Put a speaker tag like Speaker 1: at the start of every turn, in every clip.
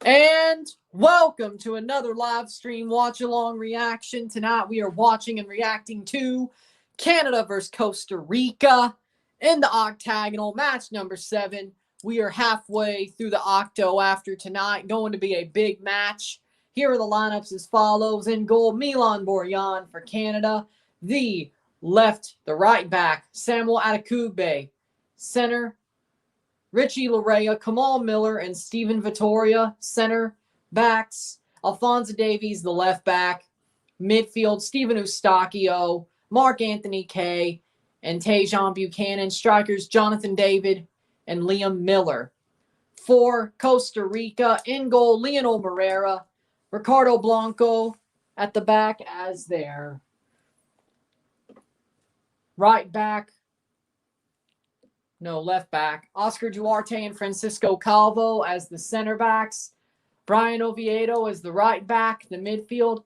Speaker 1: And welcome to another live stream watch-along reaction. Tonight we are watching and reacting to Canada versus Costa Rica in the Octagonal, match number 7. We are halfway through the Octo after tonight. Going to be a big match. Here are the lineups as follows. In goal, Milan Borjan for Canada. The right back, Samuel Adekugbe. Center, Richie Larea, Kamal Miller, and Steven Vittoria, center backs. Alphonso Davies, the left back. Midfield, Stephen Eustachio, Mark Anthony Kaye, and Tajon Buchanan. Strikers, Jonathan David and Liam Miller. For Costa Rica, in goal, Lionel Moreira, Ricardo Blanco at the back as their right back. Left back. Oscar Duarte and Francisco Calvo as the center backs. Brian Oviedo as the right back. The midfield,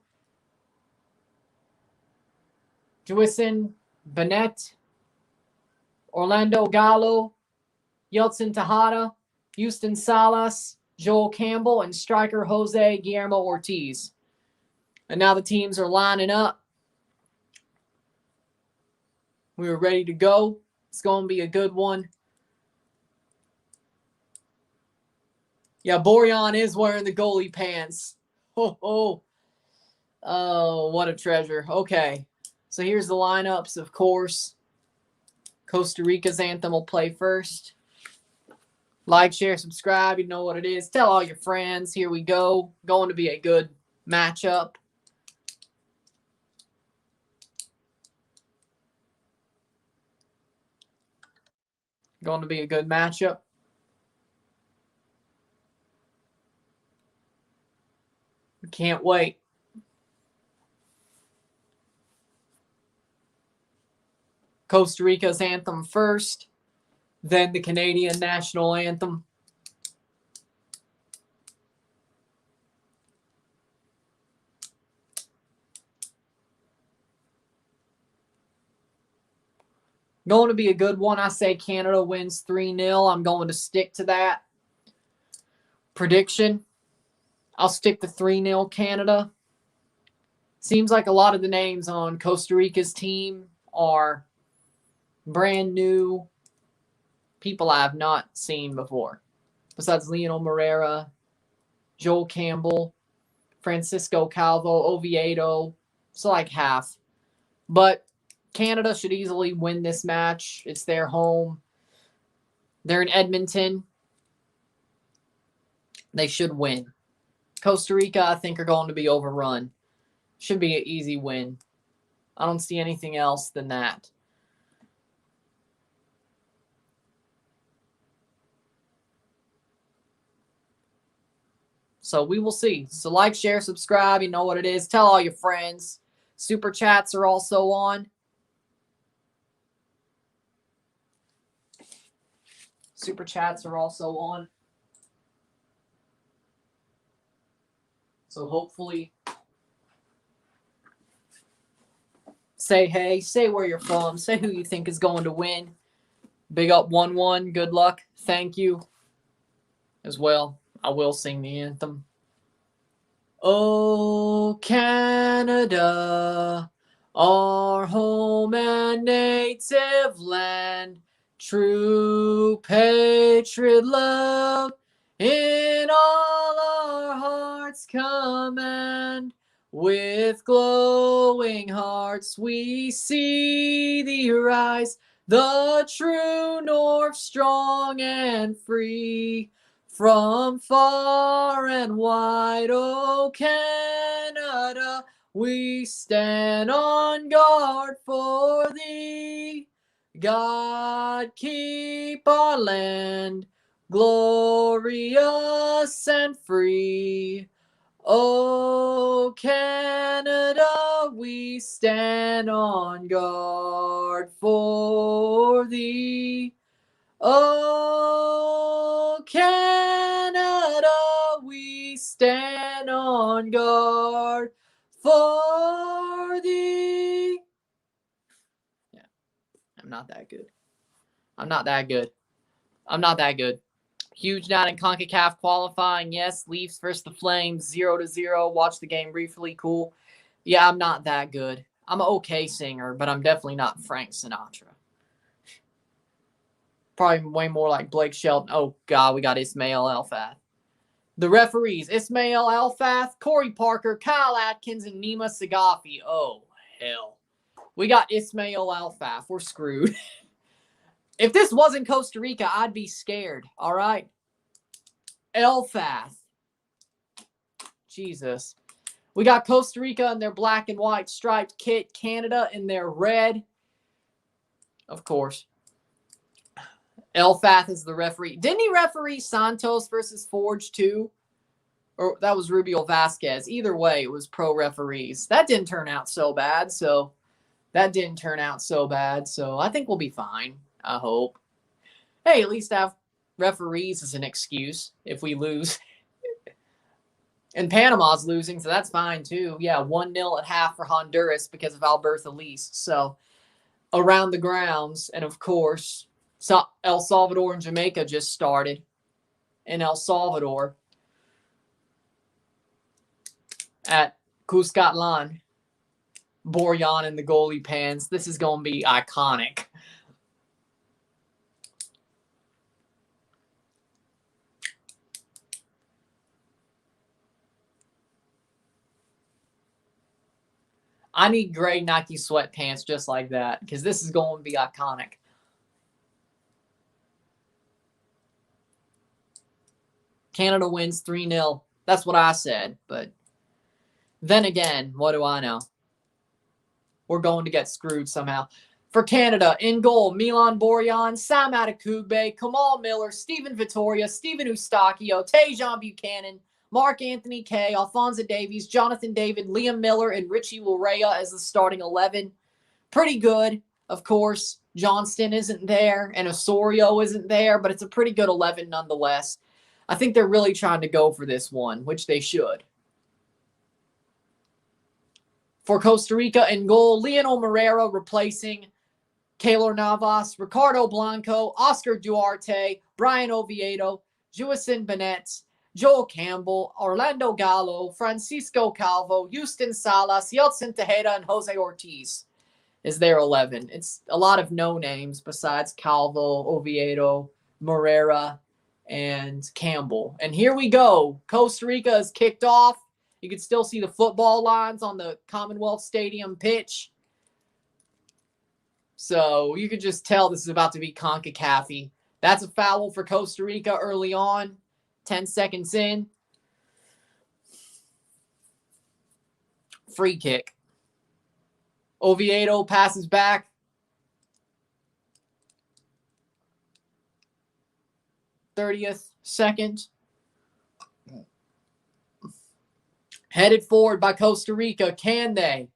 Speaker 1: Juison Bennett, Orlando Gallo, Yeltsin Tejada, Houston Salas, Joel Campbell, and striker Jose Guillermo Ortiz. And now the teams are lining up. We are ready to go. It's going to be a good one. Yeah, Borjan is wearing the goalie pants. Oh, what a treasure. Okay, so here's the lineups, of course. Costa Rica's anthem will play first. Like, share, subscribe. You know what it is. Tell all your friends. Here we go. Going to be a good matchup. Going to be a good matchup. Can't wait. Costa Rica's anthem first, then the Canadian national anthem. Going to be a good one. I say Canada wins 3-0. I'm going to stick to that prediction. I'll stick to 3-0 Canada. Seems like a lot of the names on Costa Rica's team are brand new people I have not seen before. Besides Lionel Moreira, Joel Campbell, Francisco Calvo, Oviedo. So like half. But Canada should easily win this match. It's their home. They're in Edmonton. They should win. Costa Rica, I think, are going to be overrun. Should be an easy win. I don't see anything else than that. So we will see. So like, share, subscribe. You know what it is. Tell all your friends. Super chats are also on. Super chats are also on. So hopefully, say hey, say where you're from, say who you think is going to win. Big up 1-1. Good luck. Thank you. As well, I will sing the anthem. Oh, Canada, our home and native land, true patriot love in all our hearts command. With glowing hearts we see thee rise, the true north, strong and free. From far and wide, oh Canada, we stand on guard for thee. God keep our land glorious and free. Oh Canada, we stand on guard for thee. Oh Canada, we stand on guard for thee. Yeah, I'm not that good. I'm not that good. Huge night in CONCACAF qualifying. Yes, Leafs versus the Flames, 0-0. Watch the game briefly. Cool. Yeah, I'm not that good. I'm an okay singer, but I'm definitely not Frank Sinatra. Probably way more like Blake Shelton. Oh, God, we got Ismail Elfath. The referees, Ismail Elfath, Corey Parker, Kyle Atkins, and Nima Sagafi. Oh, hell. We got Ismail Elfath. We're screwed. If this wasn't Costa Rica, I'd be scared. All right? Elfath. Jesus. We got Costa Rica in their black and white striped kit. Canada in their red. Of course. Elfath is the referee. Didn't he referee Santos versus Forge too? Or that was Rubio Vasquez. Either way, it was pro referees. That didn't turn out so bad. So I think we'll be fine. I hope. Hey, at least have referees as an excuse if we lose. And Panama's losing, so that's fine too. Yeah, 1-0 at half for Honduras because of Alberto Lis. So around the grounds, and of course, El Salvador and Jamaica just started. In El Salvador at Cuscatlan. Borjan in the goalie pants. This is going to be iconic. I need gray Nike sweatpants just like that because this is going to be iconic. Canada wins 3-0. That's what I said. But then again, what do I know? We're going to get screwed somehow. For Canada, in goal, Milan Borjan, Sam Adekugbe, Kamal Miller, Stephen Vittoria, Stephen Eustachio, Tejan Buchanan, Mark Anthony Kay, Alphonso Davies, Jonathan David, Liam Miller, and Richie Larea as the starting 11. Pretty good, of course. Johnston isn't there, and Osorio isn't there, but it's a pretty good 11 nonetheless. I think they're really trying to go for this one, which they should. For Costa Rica in goal, Lionel Moreira replacing Keylor Navas, Ricardo Blanco, Oscar Duarte, Brian Oviedo, Juicen Benet, Joel Campbell, Orlando Gallo, Francisco Calvo, Houston Salas, Yeltsin Tejeda, and Jose Ortiz is their 11. It's a lot of no names besides Calvo, Oviedo, Moreira, and Campbell. And here we go. Costa Rica is kicked off. You can still see the football lines on the Commonwealth Stadium pitch. So you could just tell this is about to be CONCACAF-y. That's a foul for Costa Rica early on. 10 seconds in. Free kick. Oviedo passes back. Thirtieth second. Headed forward by Costa Rica. Can they?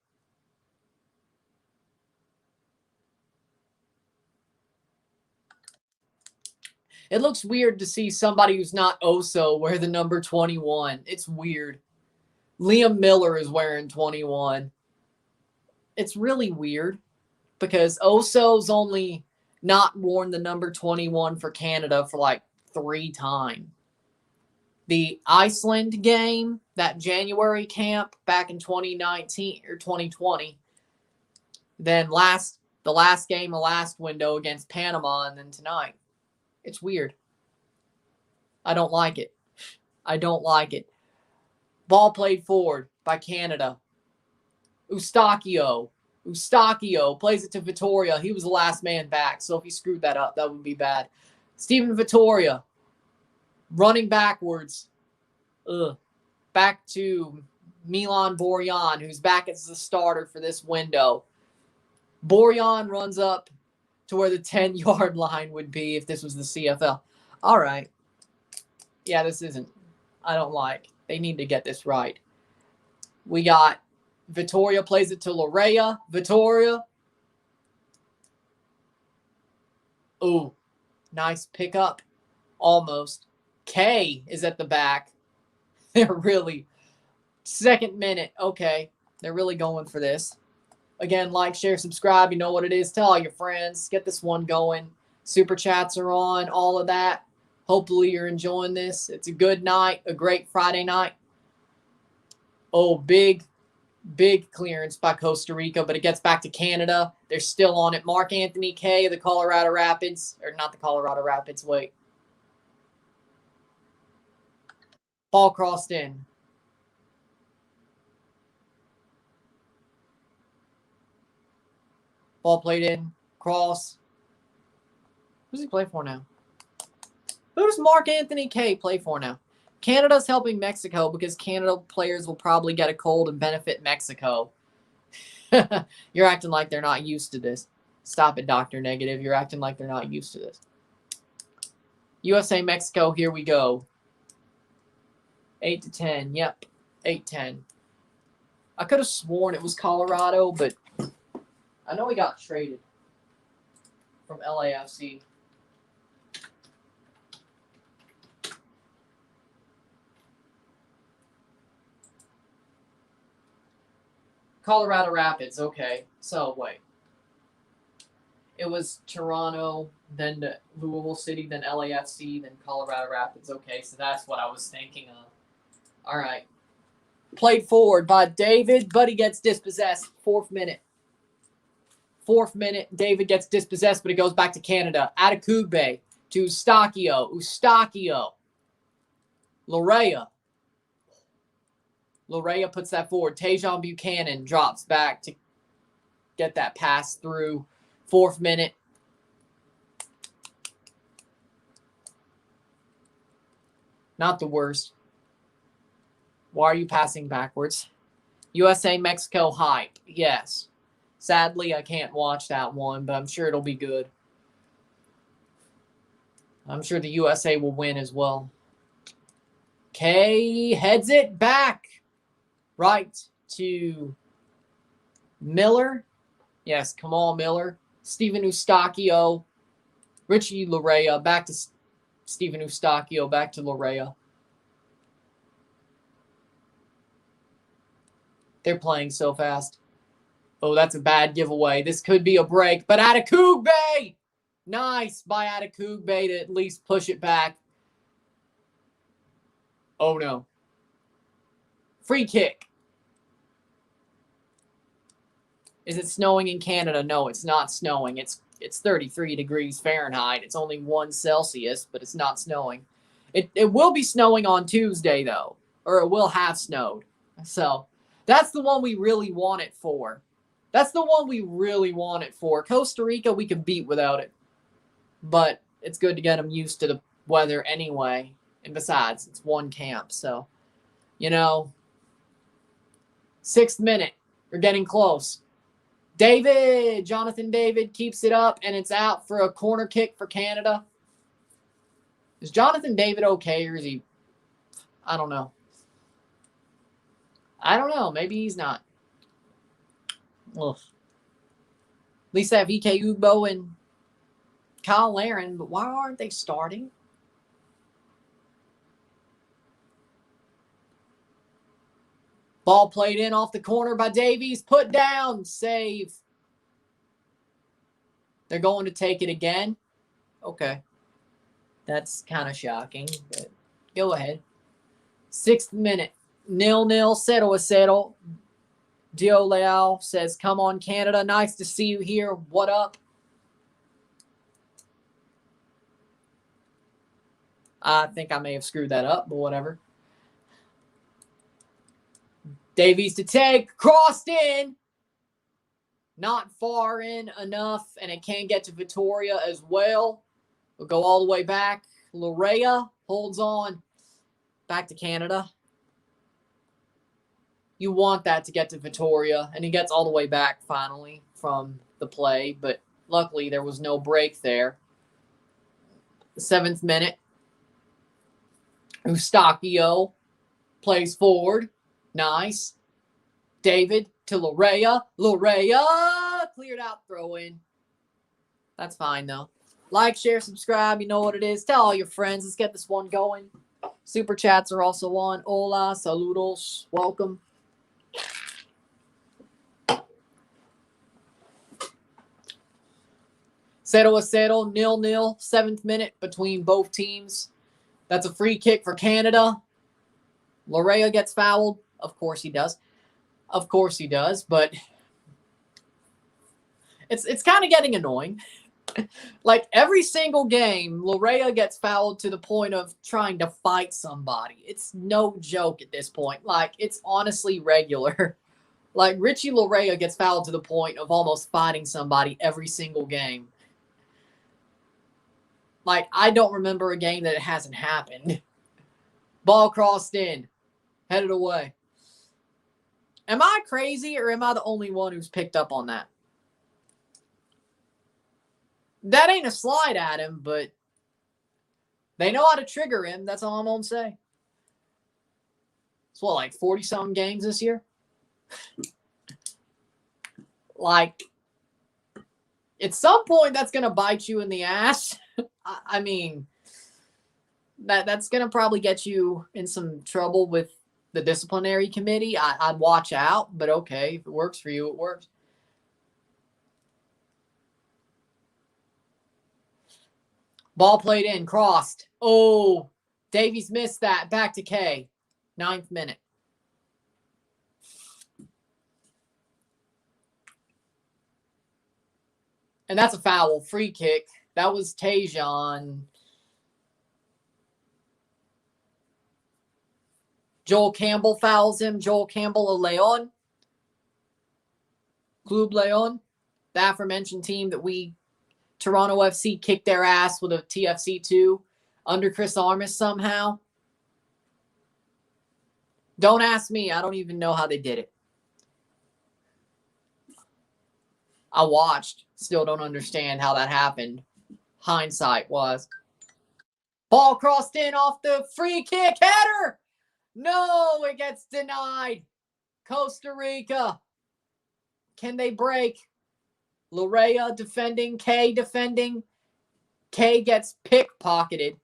Speaker 1: It looks weird to see somebody who's not Oso wear the number 21. It's weird. Liam Miller is wearing 21. It's really weird because Oso's only not worn the number 21 for Canada for like 3 times. The Iceland game, that January camp back in 2019 or 2020. Then the last game, the last window against Panama, and then tonight. It's weird. I don't like it. I don't like it. Ball played forward by Canada. Eustachio plays it to Vittoria. He was the last man back, so if he screwed that up, that would be bad. Stephen Vittoria running backwards. Back to Milan Borjan, who's back as the starter for this window. Borjan runs up to where the 10-yard line would be if this was the CFL. All right. Yeah, this isn't. I don't like. They need to get this right. We got Vittoria plays it to Larea. Vittoria. Ooh, nice pickup. Almost. K is at the back. They're really. Second minute. Okay. They're really going for this. Again, like, share, subscribe. You know what it is. Tell all your friends. Get this one going. Super chats are on. All of that. Hopefully you're enjoying this. It's a good night, a great Friday night. Oh, big clearance by Costa Rica, but it gets back to Canada. They're still on it. Mark Anthony K, the Colorado Rapids, or not the Colorado Rapids, wait. Ball crossed in. Ball played in. Cross. Who's he play for now? Who does Mark Anthony K play for now? Canada's helping Mexico because Canada players will probably get a cold and benefit Mexico. You're acting like they're not used to this. Stop it, Dr. Negative. You're acting like they're not used to this. USA, Mexico, here we go. 8-10. Yep, 8-10. I could have sworn it was Colorado, but I know he got traded from LAFC. Colorado Rapids, okay. So, wait. It was Toronto, then Louisville City, then LAFC, then Colorado Rapids. Okay, so that's what I was thinking of. All right. Played forward by David, but he gets dispossessed. 4th minute. 4th minute, David gets dispossessed, but it goes back to Canada. Atakugbe to Eustachio. Lorea puts that forward. Tajon Buchanan drops back to get that pass through. 4th minute. Not the worst. Why are you passing backwards? USA, Mexico hype. Yes. Sadly, I can't watch that one, but I'm sure it'll be good. I'm sure the USA will win as well. K heads it back. Right to Miller. Yes, come on, Miller. Stephen Eustachio. Richie Lorea. Back to Stephen Eustachio. Back to Lorea. They're playing so fast. Oh, that's a bad giveaway. This could be a break. But Atakugbe! Nice by Atakugbe to at least push it back. Oh, no. Free kick. Is it snowing in Canada? No, it's not snowing. It's 33 degrees Fahrenheit. It's only 1 Celsius, but it's not snowing. It will be snowing on Tuesday, though. Or it will have snowed. So, that's the one we really want it for. That's the one we really want it for. Costa Rica, we can beat without it. But it's good to get them used to the weather anyway. And besides, it's one camp. So, 6th minute. You're getting close. Jonathan David keeps it up, and it's out for a corner kick for Canada. Is Jonathan David okay, or is he... I don't know. Maybe he's not. Ugh. At least I have Ike Ugbo and Kyle Laren, but why aren't they starting? Ball played in off the corner by Davies. Put down. Save. They're going to take it again. Okay. That's kind of shocking, but go ahead. 6th minute. 0-0. 0-0. Dio Leal says, come on, Canada. Nice to see you here. What up? I think I may have screwed that up, but whatever. Davies to take. Crossed in. Not far in enough, and it can get to Vittoria as well. We'll go all the way back. Lorea holds on. Back to Canada. You want that to get to Vittoria, and he gets all the way back finally from the play, but luckily there was no break there. The 7th minute. Eustachio plays forward. Nice. David to Lorea. Lorea cleared out, throw in. That's fine, though. Like, share, subscribe. You know what it is. Tell all your friends. Let's get this one going. Super chats are also on. Hola, saludos. Welcome. Cero a cero, 0-0. 7th minute between both teams. That's a free kick for Canada. Lorea gets fouled. Of course he does. Of course he does, but it's kind of getting annoying. Like every single game, Lorea gets fouled to the point of trying to fight somebody. It's no joke at this point. Like it's honestly regular. Like Richie Lorea gets fouled to the point of almost fighting somebody every single game. Like I don't remember a game that it hasn't happened. Ball crossed in, headed away. Am I crazy or am I the only one who's picked up on that? That ain't a slide at him, but they know how to trigger him. That's all I'm going to say. It's what, like 40-something games this year? Like, at some point, that's going to bite you in the ass. I mean, that's going to probably get you in some trouble with the disciplinary committee. I'd watch out, but okay, if it works for you, it works. Ball played in, crossed. Oh, Davies missed that. Back to K. 9th minute. And that's a foul. Free kick. That was Tajon. Joel Campbell fouls him. Joel Campbell of Leon. Club Leon. The aforementioned team that Toronto FC kicked their ass with a TFC2 under Chris Armas somehow. Don't ask me. I don't even know how they did it. I watched. Still don't understand how that happened. Hindsight was. Ball crossed in off the free kick. Header! No, it gets denied. Costa Rica. Can they break? Lorea defending. K defending. K gets pickpocketed.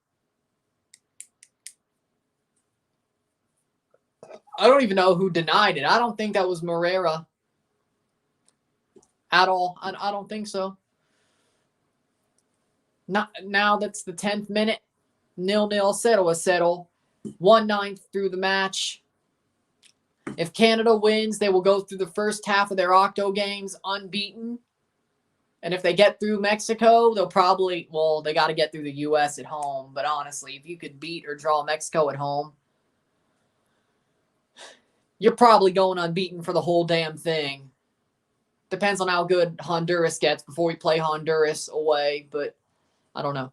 Speaker 1: I don't even know who denied it. I don't think that was Moreira at all. I don't think so. Now that's the 10th minute. 0-0 settle. 1/9 through the match. If Canada wins, they will go through the first half of their Octo games unbeaten. And if they get through Mexico, they'll probably, well, they got to get through the U.S. at home. But honestly, if you could beat or draw Mexico at home, you're probably going unbeaten for the whole damn thing. Depends on how good Honduras gets before we play Honduras away, but I don't know.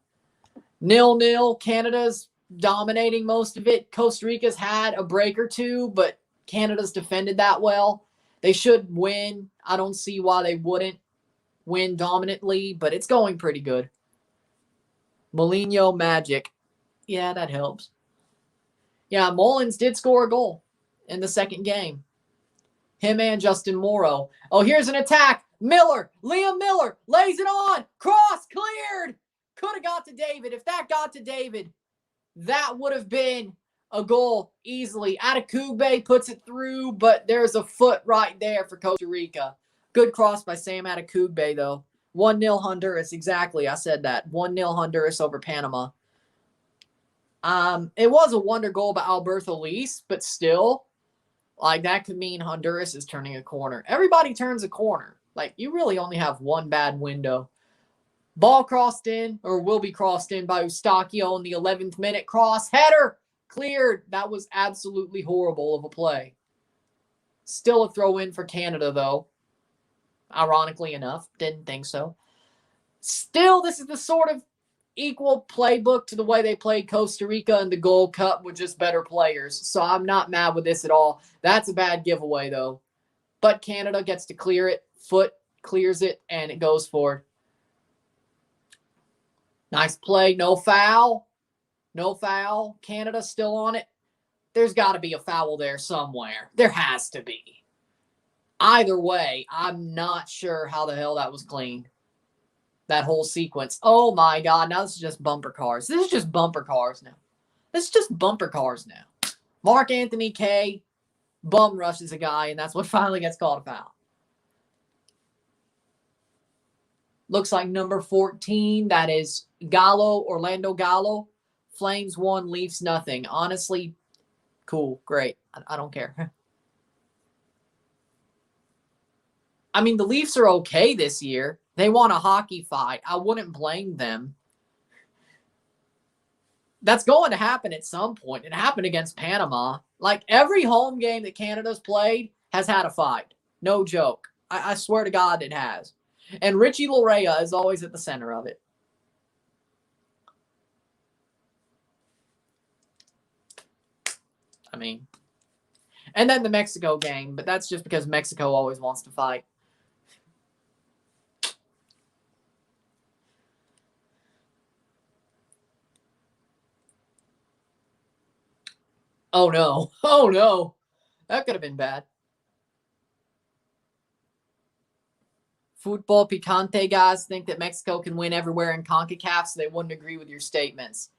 Speaker 1: 0-0. Canada's dominating most of it. Costa Rica's had a break or two, but Canada's defended that well. They should win. I don't see why they wouldn't win dominantly, but it's going pretty good. Molinho magic. Yeah, that helps. Yeah, Mullins did score a goal in the second game. Him and Justin Morrow. Oh, here's an attack. Miller. Liam Miller lays it on. Cross cleared. Could have got to David. If that got to David, that would have been a goal easily. Atakugbe puts it through, but there's a foot right there for Costa Rica. Good cross by Sam Atakugbe, though. 1-0 Honduras. Exactly. I said that. 1-0 Honduras over Panama. It was a wonder goal by Alberto Liz, but still, like, that could mean Honduras is turning a corner. Everybody turns a corner. Like, you really only have one bad window. Ball crossed in, or will be crossed in by Eustachio in the 11th minute. Cross, header, cleared. That was absolutely horrible of a play. Still a throw in for Canada, though. Ironically enough, didn't think so. Still, this is the sort of equal playbook to the way they played Costa Rica in the Gold Cup with just better players. So I'm not mad with this at all. That's a bad giveaway, though. But Canada gets to clear it. Foot clears it, and it goes forward. Nice play. No foul. No foul. Canada still on it. There's got to be a foul there somewhere. There has to be. Either way, I'm not sure how the hell that was cleaned. That whole sequence. Oh, my God. Now this is just bumper cars. This is just bumper cars now. This is just bumper cars now. Mark Anthony K. bum rushes a guy, and that's what finally gets called a foul. Looks like number 14. That is Gallo, Orlando Gallo. Flames 1, Leafs nothing. Honestly, cool, great. I don't care. I mean, the Leafs are okay this year. They want a hockey fight. I wouldn't blame them. That's going to happen at some point. It happened against Panama. Like, every home game that Canada's played has had a fight. No joke. I swear to God it has. And Richie Larea is always at the center of it. I mean, and then the Mexico game, but that's just because Mexico always wants to fight. Oh, no. Oh, no. That could have been bad. Football Picante guys think that Mexico can win everywhere in CONCACAF, so they wouldn't agree with your statements.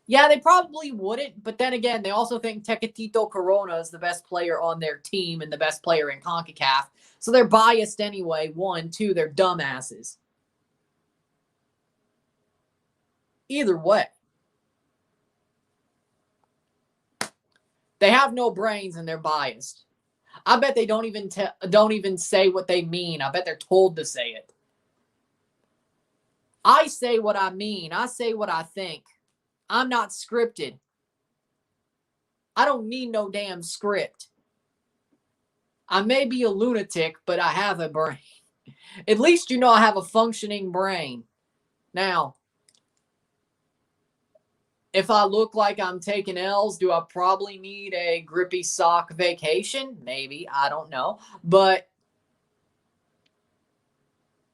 Speaker 1: Yeah, they probably wouldn't, but then again, they also think Tecatito Corona is the best player on their team and the best player in CONCACAF, so they're biased anyway. 1, 2, they're dumbasses. Either way. They have no brains and they're biased. I bet they don't even say what they mean. I bet they're told to say it. I say what I mean. I say what I think. I'm not scripted. I don't need no damn script. I may be a lunatic, but I have a brain. At least you know I have a functioning brain. Now, if I look like I'm taking L's, do I probably need a grippy sock vacation? Maybe. I don't know. But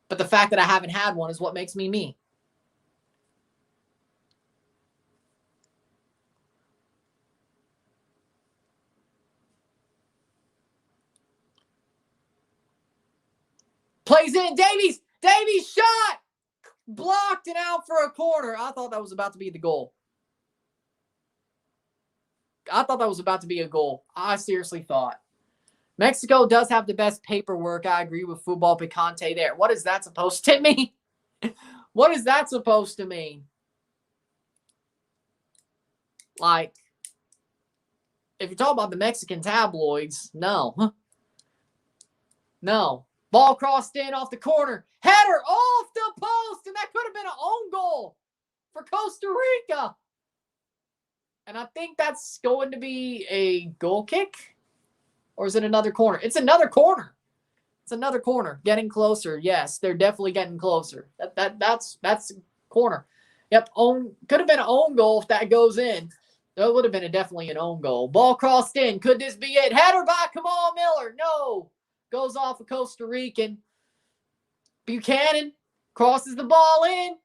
Speaker 1: the fact that I haven't had one is what makes me me. Plays in. Davies shot! Blocked and out for a corner. I thought that was about to be the goal. I thought that was about to be a goal. I seriously thought. Mexico does have the best paperwork. I agree with Football Picante there. What is that supposed to mean? What is that supposed to mean? Like, if you're talking about the Mexican tabloids, no. No. Ball crossed in off the corner. Header off the post, and that could have been an own goal for Costa Rica. And I think that's going to be a goal kick. Or is it another corner? It's another corner. It's another corner. Getting closer. Yes, they're definitely getting closer. That's corner. Yep, could have been an own goal if that goes in. That would have been definitely an own goal. Ball crossed in. Could this be it? Header by Kamal Miller. No. Goes off of Costa Rican. Buchanan crosses the ball in.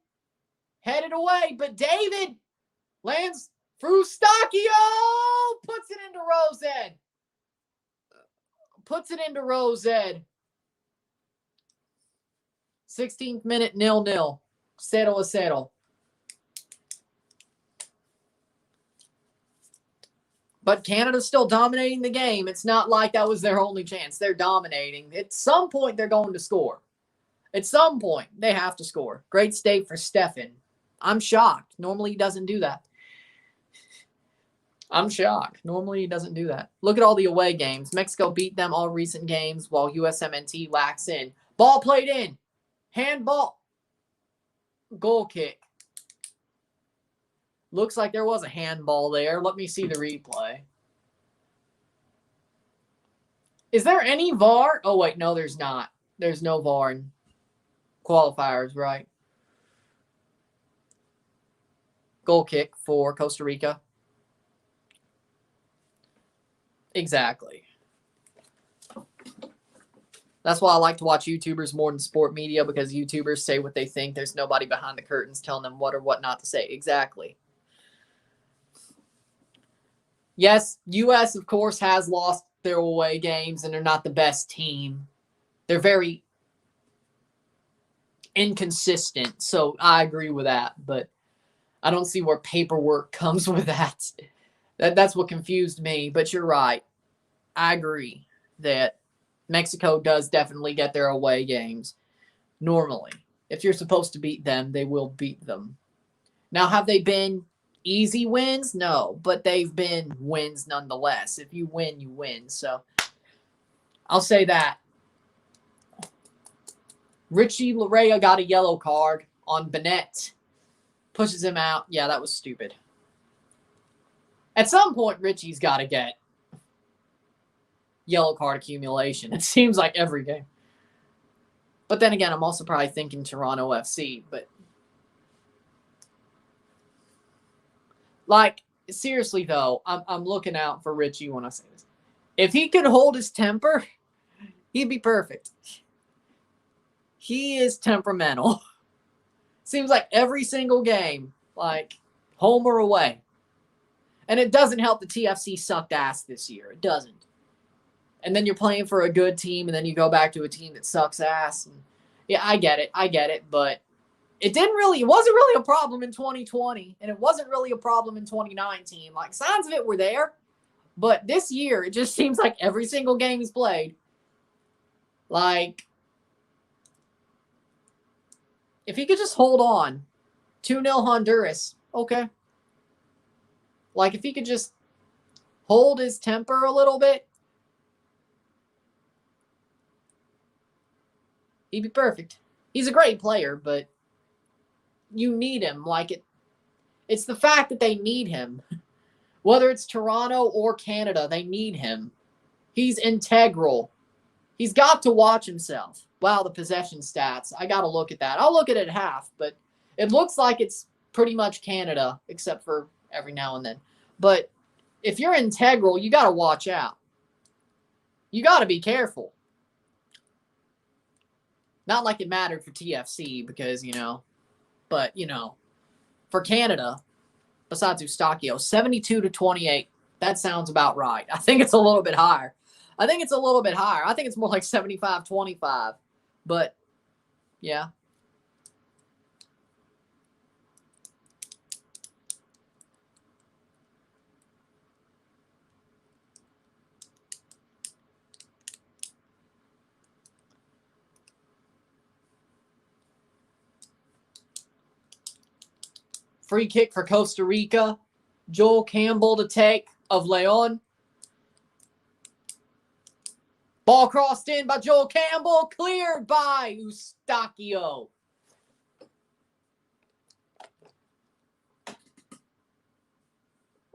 Speaker 1: Headed away. But David lands Frustacchio. Puts it into Rosed. Puts it into Rosed. 16th minute, 0-0. 0-0. But Canada's still dominating the game. It's not like that was their only chance. They're dominating. At some point, they're going to score. At some point, they have to score. Great save for Stefan. I'm shocked. Normally, he doesn't do that. I'm shocked. Normally, he doesn't do that. Look at all the away games. Mexico beat them all recent games while USMNT lacks in. Ball played in. Handball. Goal kick. Looks like there was a handball there. Let me see the replay. Is there any VAR? Oh, wait. No, there's not. There's no VAR in qualifiers, right? Goal kick for Costa Rica. Exactly. That's why I like to watch YouTubers more than sport media, because YouTubers say what they think. There's nobody behind the curtains telling them what or what not to say. Exactly. Yes, U.S., of course, has lost their away games, and they're not the best team. They're very inconsistent, so I agree with that. But I don't see where paperwork comes with that. That's what confused me. But you're right. I agree that Mexico does definitely get their away games. Normally, if you're supposed to beat them, they will beat them. Now, have they been easy wins? No, but they've been wins nonetheless. If you win, you win. So I'll say that. Richie Larea got a yellow card on Bennett. Pushes him out. Yeah, that was stupid. At some point, Richie's got to get yellow card accumulation. It seems like every game. But then again, I'm also probably thinking Toronto FC. But, like, seriously, though, I'm looking out for Richie when I say this. If he could hold his temper, he'd be perfect. He is temperamental. Seems like every single game, like home or away. And it doesn't help the TFC sucked ass this year. It doesn't. And then you're playing for a good team, and then you go back to a team that sucks ass. And yeah, I get it. But it wasn't really a problem in 2020, and it wasn't really a problem in 2019. Like, signs of it were there. But this year, it just seems like every single game he's played, like, if he could just hold on, 2-0 Honduras, okay. Like, if he could just hold his temper a little bit, he'd be perfect. He's a great player, but you need him. Like, it's the fact that they need him. Whether it's Toronto or Canada, they need him. He's integral. He's got to watch himself. Wow, the possession stats. I got to look at that. I'll look at it at half, but it looks like it's pretty much Canada, except for every now and then. But if you're integral, you got to watch out. You got to be careful. Not like it mattered for TFC because, but, for Canada, besides Eustachio, 72-28. That sounds about right. I think it's a little bit higher. I think it's more like 75-25. But, yeah. Free kick for Costa Rica. Joel Campbell to take of Leon. Ball crossed in by Joel Campbell. Cleared by Eustachio.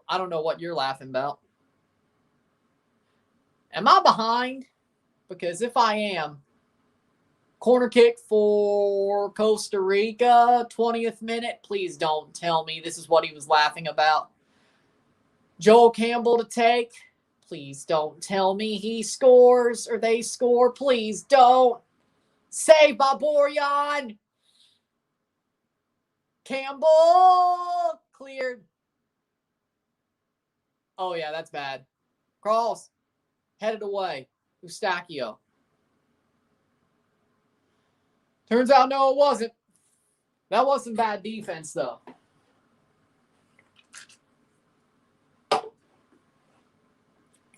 Speaker 1: I don't know what you're laughing about. Am I behind? Because if I am, corner kick for Costa Rica, 20th minute. Please don't tell me this is what he was laughing about. Joel Campbell to take. Please don't tell me he scores or they score. Please don't. Save by Borjan. Campbell. Cleared. Oh, yeah, that's bad. Cross. Headed away. Eustachio. Turns out, no, it wasn't. That wasn't bad defense, though.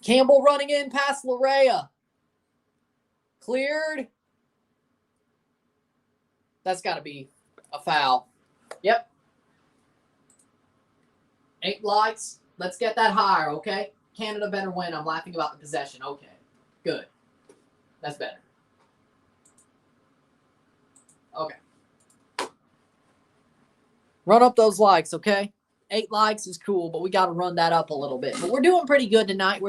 Speaker 1: Campbell running in past Larea. Cleared. That's got to be a foul. Yep. 8 lights. Let's get that higher, okay? Canada better win. I'm laughing about the possession. Okay. Good. That's better. Okay. Run up those likes, okay? 8 likes is cool, but we got to run that up a little bit. But we're doing pretty good tonight.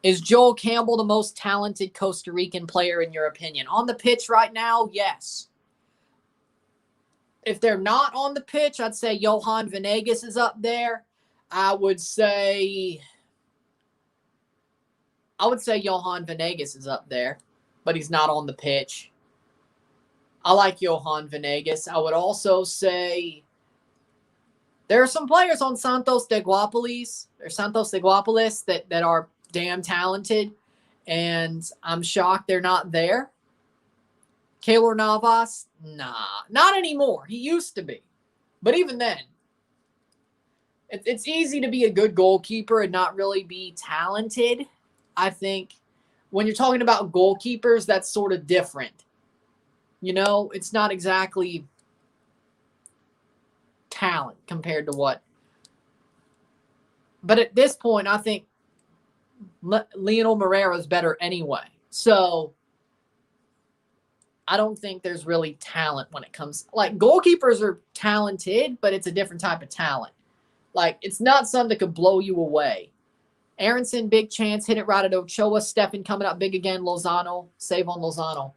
Speaker 1: Is Joel Campbell the most talented Costa Rican player in your opinion? On the pitch right now, yes. If they're not on the pitch, I'd say Johan Venegas is up there. I would say Johan Venegas is up there, but he's not on the pitch. I like Johan Venegas. I would also say there are some players on Santos de Guapolis that are damn talented, and I'm shocked they're not there. Keylor Navas, nah, not anymore. He used to be. But even then, it's easy to be a good goalkeeper and not really be talented. I think when you're talking about goalkeepers, that's sort of different. It's not exactly talent compared to what. But at this point, I think Lionel Moreira is better anyway. So I don't think there's really talent when it comes. Like, goalkeepers are talented, but it's a different type of talent. Like, it's not something that could blow you away. Aronson, big chance, hit it right at Ochoa. Stefan coming up big again. Lozano, save on Lozano.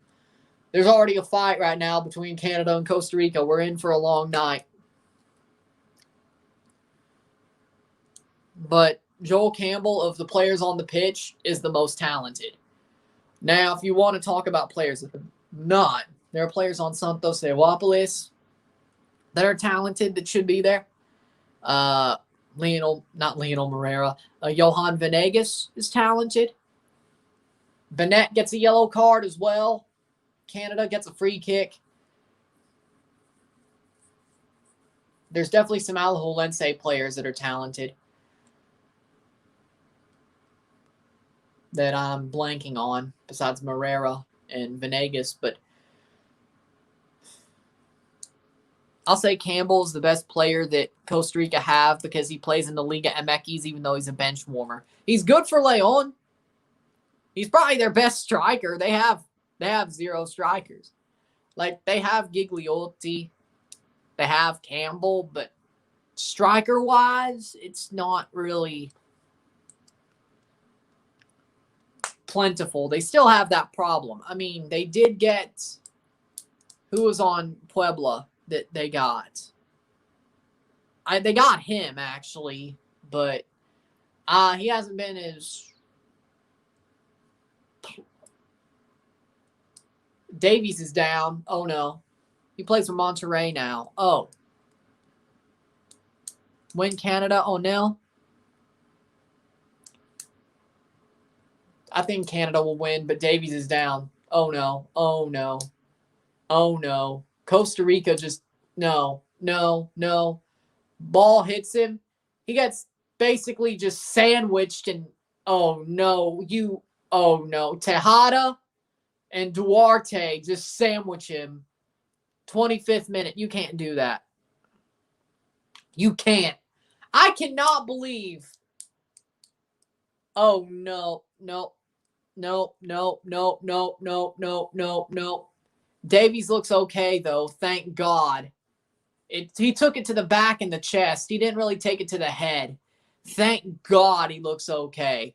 Speaker 1: There's already a fight right now between Canada and Costa Rica. We're in for a long night. But Joel Campbell, of the players on the pitch, is the most talented. Now, if you want to talk about players that are not, there are players on Santos de Guapolis that are talented that should be there. Not Lionel Moreira. Johan Venegas is talented. Bennett gets a yellow card as well. Canada gets a free kick. There's definitely some Alajuelense players that are talented that I'm blanking on besides Moreira and Venegas, but I'll say Campbell's the best player that Costa Rica have because he plays in the Liga MX even though he's a bench warmer. He's good for Leon. He's probably their best striker. They have 0 strikers. Like, they have Gigliotti, they have Campbell, but striker-wise, it's not really plentiful. They still have that problem. I mean, they did get who was on Puebla that they got. They got him actually, but he hasn't been as. Davies is down. Oh no, he plays for Monterrey now. Oh, win Canada. Oh no. I think Canada will win, but Davies is down. Oh no. Oh no. Oh no. Costa Rica just no. Ball hits him. He gets basically just sandwiched and oh no. Tejada and Duarte just sandwich him. 25th minute. You can't do that. You can't. I cannot believe. Oh no. No. Davies looks okay, though. Thank God. He took it to the back and the chest. He didn't really take it to the head. Thank God he looks okay.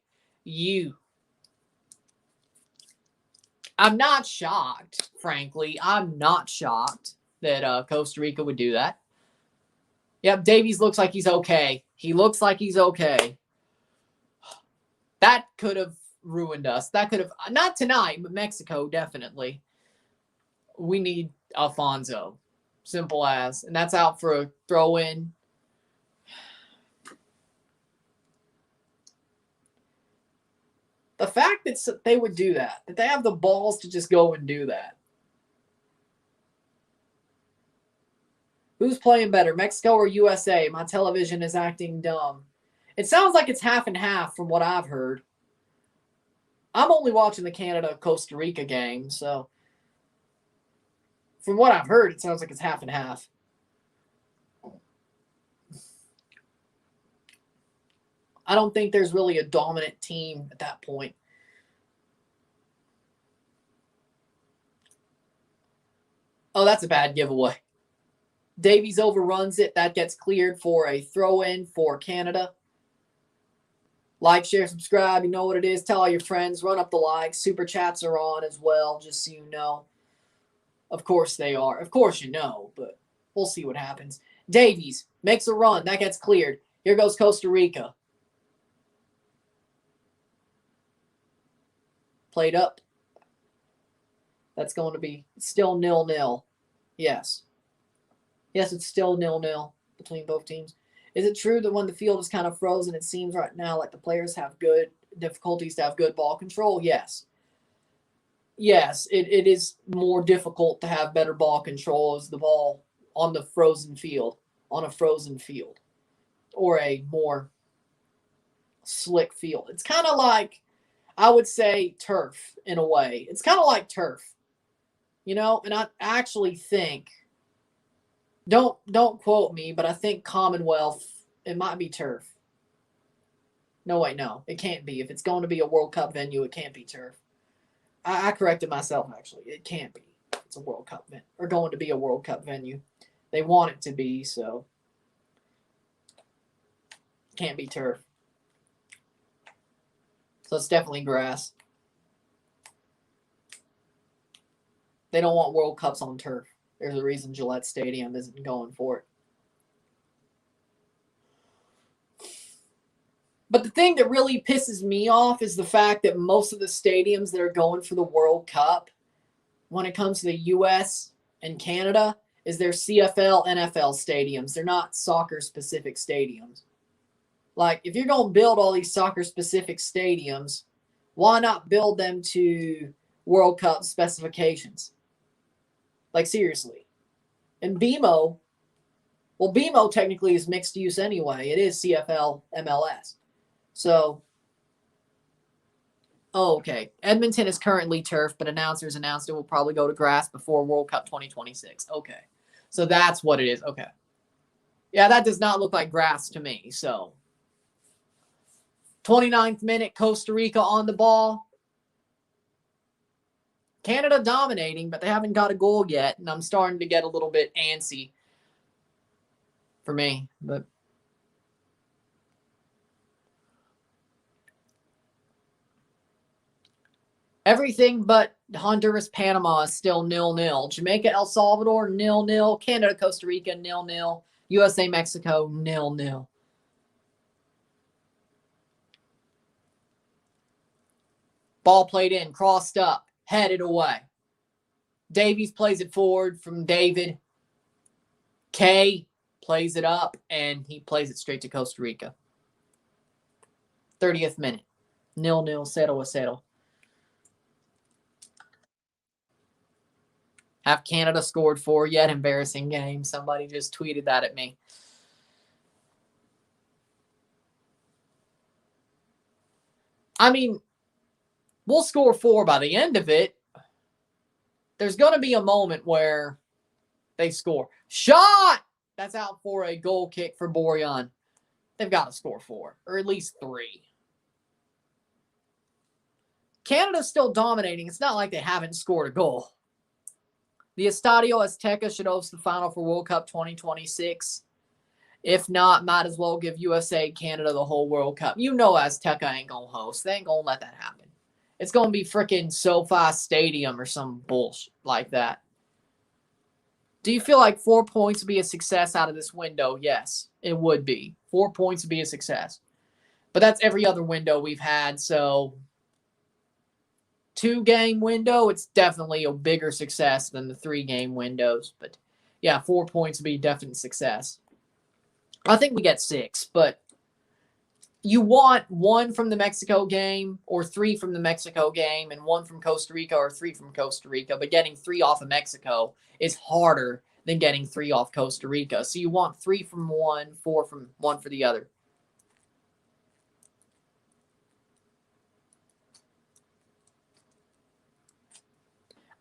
Speaker 1: I'm not shocked, frankly. I'm not shocked that Costa Rica would do that. Yep, Davies looks like he's okay. He looks like he's okay. That could have ruined us. That could have, not tonight, but Mexico, definitely. We need Alfonso. Simple as. And that's out for a throw-in. The fact that they would do that they have the balls to just go and do that. Who's playing better, Mexico or USA? My television is acting dumb. It sounds like it's half and half from what I've heard. I'm only watching the Canada-Costa Rica game, so from what I've heard, it sounds like it's half and half. I don't think there's really a dominant team at that point. Oh, that's a bad giveaway. Davies overruns it. That gets cleared for a throw-in for Canada. Like, share, subscribe. You know what it is. Tell all your friends. Run up the likes. Super chats are on as well, just so you know. Of course they are. Of course you know, but we'll see what happens. Davies makes a run. That gets cleared. Here goes Costa Rica. Played up. That's going to be still 0-0. Yes. Yes, it's still 0-0 between both teams. Is it true that when the field is kind of frozen, it seems right now like the players have good difficulties to have good ball control? Yes. Yes, it is more difficult to have better ball control as the ball on the frozen field, on a frozen field, or a more slick field. It's kind of like, I would say, turf in a way. It's kind of like turf, you know? And I actually think Don't quote me, but I think Commonwealth, it might be turf. No, wait, no. It can't be. If it's going to be a World Cup venue, it can't be turf. I corrected myself, actually. It can't be. It's a World Cup venue. Or going to be a World Cup venue. They want it to be, so. Can't be turf. So it's definitely grass. They don't want World Cups on turf. There's a reason Gillette Stadium isn't going for it. But the thing that really pisses me off is the fact that most of the stadiums that are going for the World Cup, when it comes to the U.S. and Canada, is their CFL, NFL stadiums. They're not soccer-specific stadiums. Like, if you're going to build all these soccer-specific stadiums, why not build them to World Cup specifications? Like, seriously. And BMO, well, BMO technically is mixed use anyway. It is CFL, MLS. So, okay. Edmonton is currently turf, but announcers announced it will probably go to grass before World Cup 2026. Okay. So that's what it is. Okay. Yeah, that does not look like grass to me. So, 29th minute, Costa Rica on the ball. Canada dominating, but they haven't got a goal yet, and I'm starting to get a little bit antsy for me. But everything but Honduras, Panama is still 0-0. Jamaica, El Salvador, 0-0. Canada, Costa Rica, 0-0. USA, Mexico, 0-0. Ball played in, crossed up, headed away. Davies plays it forward from David. Kay plays it up, and he plays it straight to Costa Rica. 30th minute. 0-0, 0-0. Have Canada scored 4 yet? Embarrassing game. Somebody just tweeted that at me. I mean, we'll score 4 by the end of it. There's going to be a moment where they score. Shot! That's out for a goal kick for Borjan. They've got to score 4, or at least 3. Canada's still dominating. It's not like they haven't scored a goal. The Estadio Azteca should host the final for World Cup 2026. If not, might as well give USA, Canada the whole World Cup. You know Azteca ain't going to host. They ain't going to let that happen. It's going to be freaking SoFi Stadium or some bullshit like that. Do you feel like 4 points would be a success out of this window? Yes, it would be. 4 points would be a success. But that's every other window we've had, so 2-game window, it's definitely a bigger success than the 3-game windows. But yeah, 4 points would be definite success. I think we get 6, but you want 1 from the Mexico game or 3 from the Mexico game and 1 from Costa Rica or 3 from Costa Rica, but getting 3 off of Mexico is harder than getting 3 off Costa Rica. So you want 3 from one, 4 from one for the other.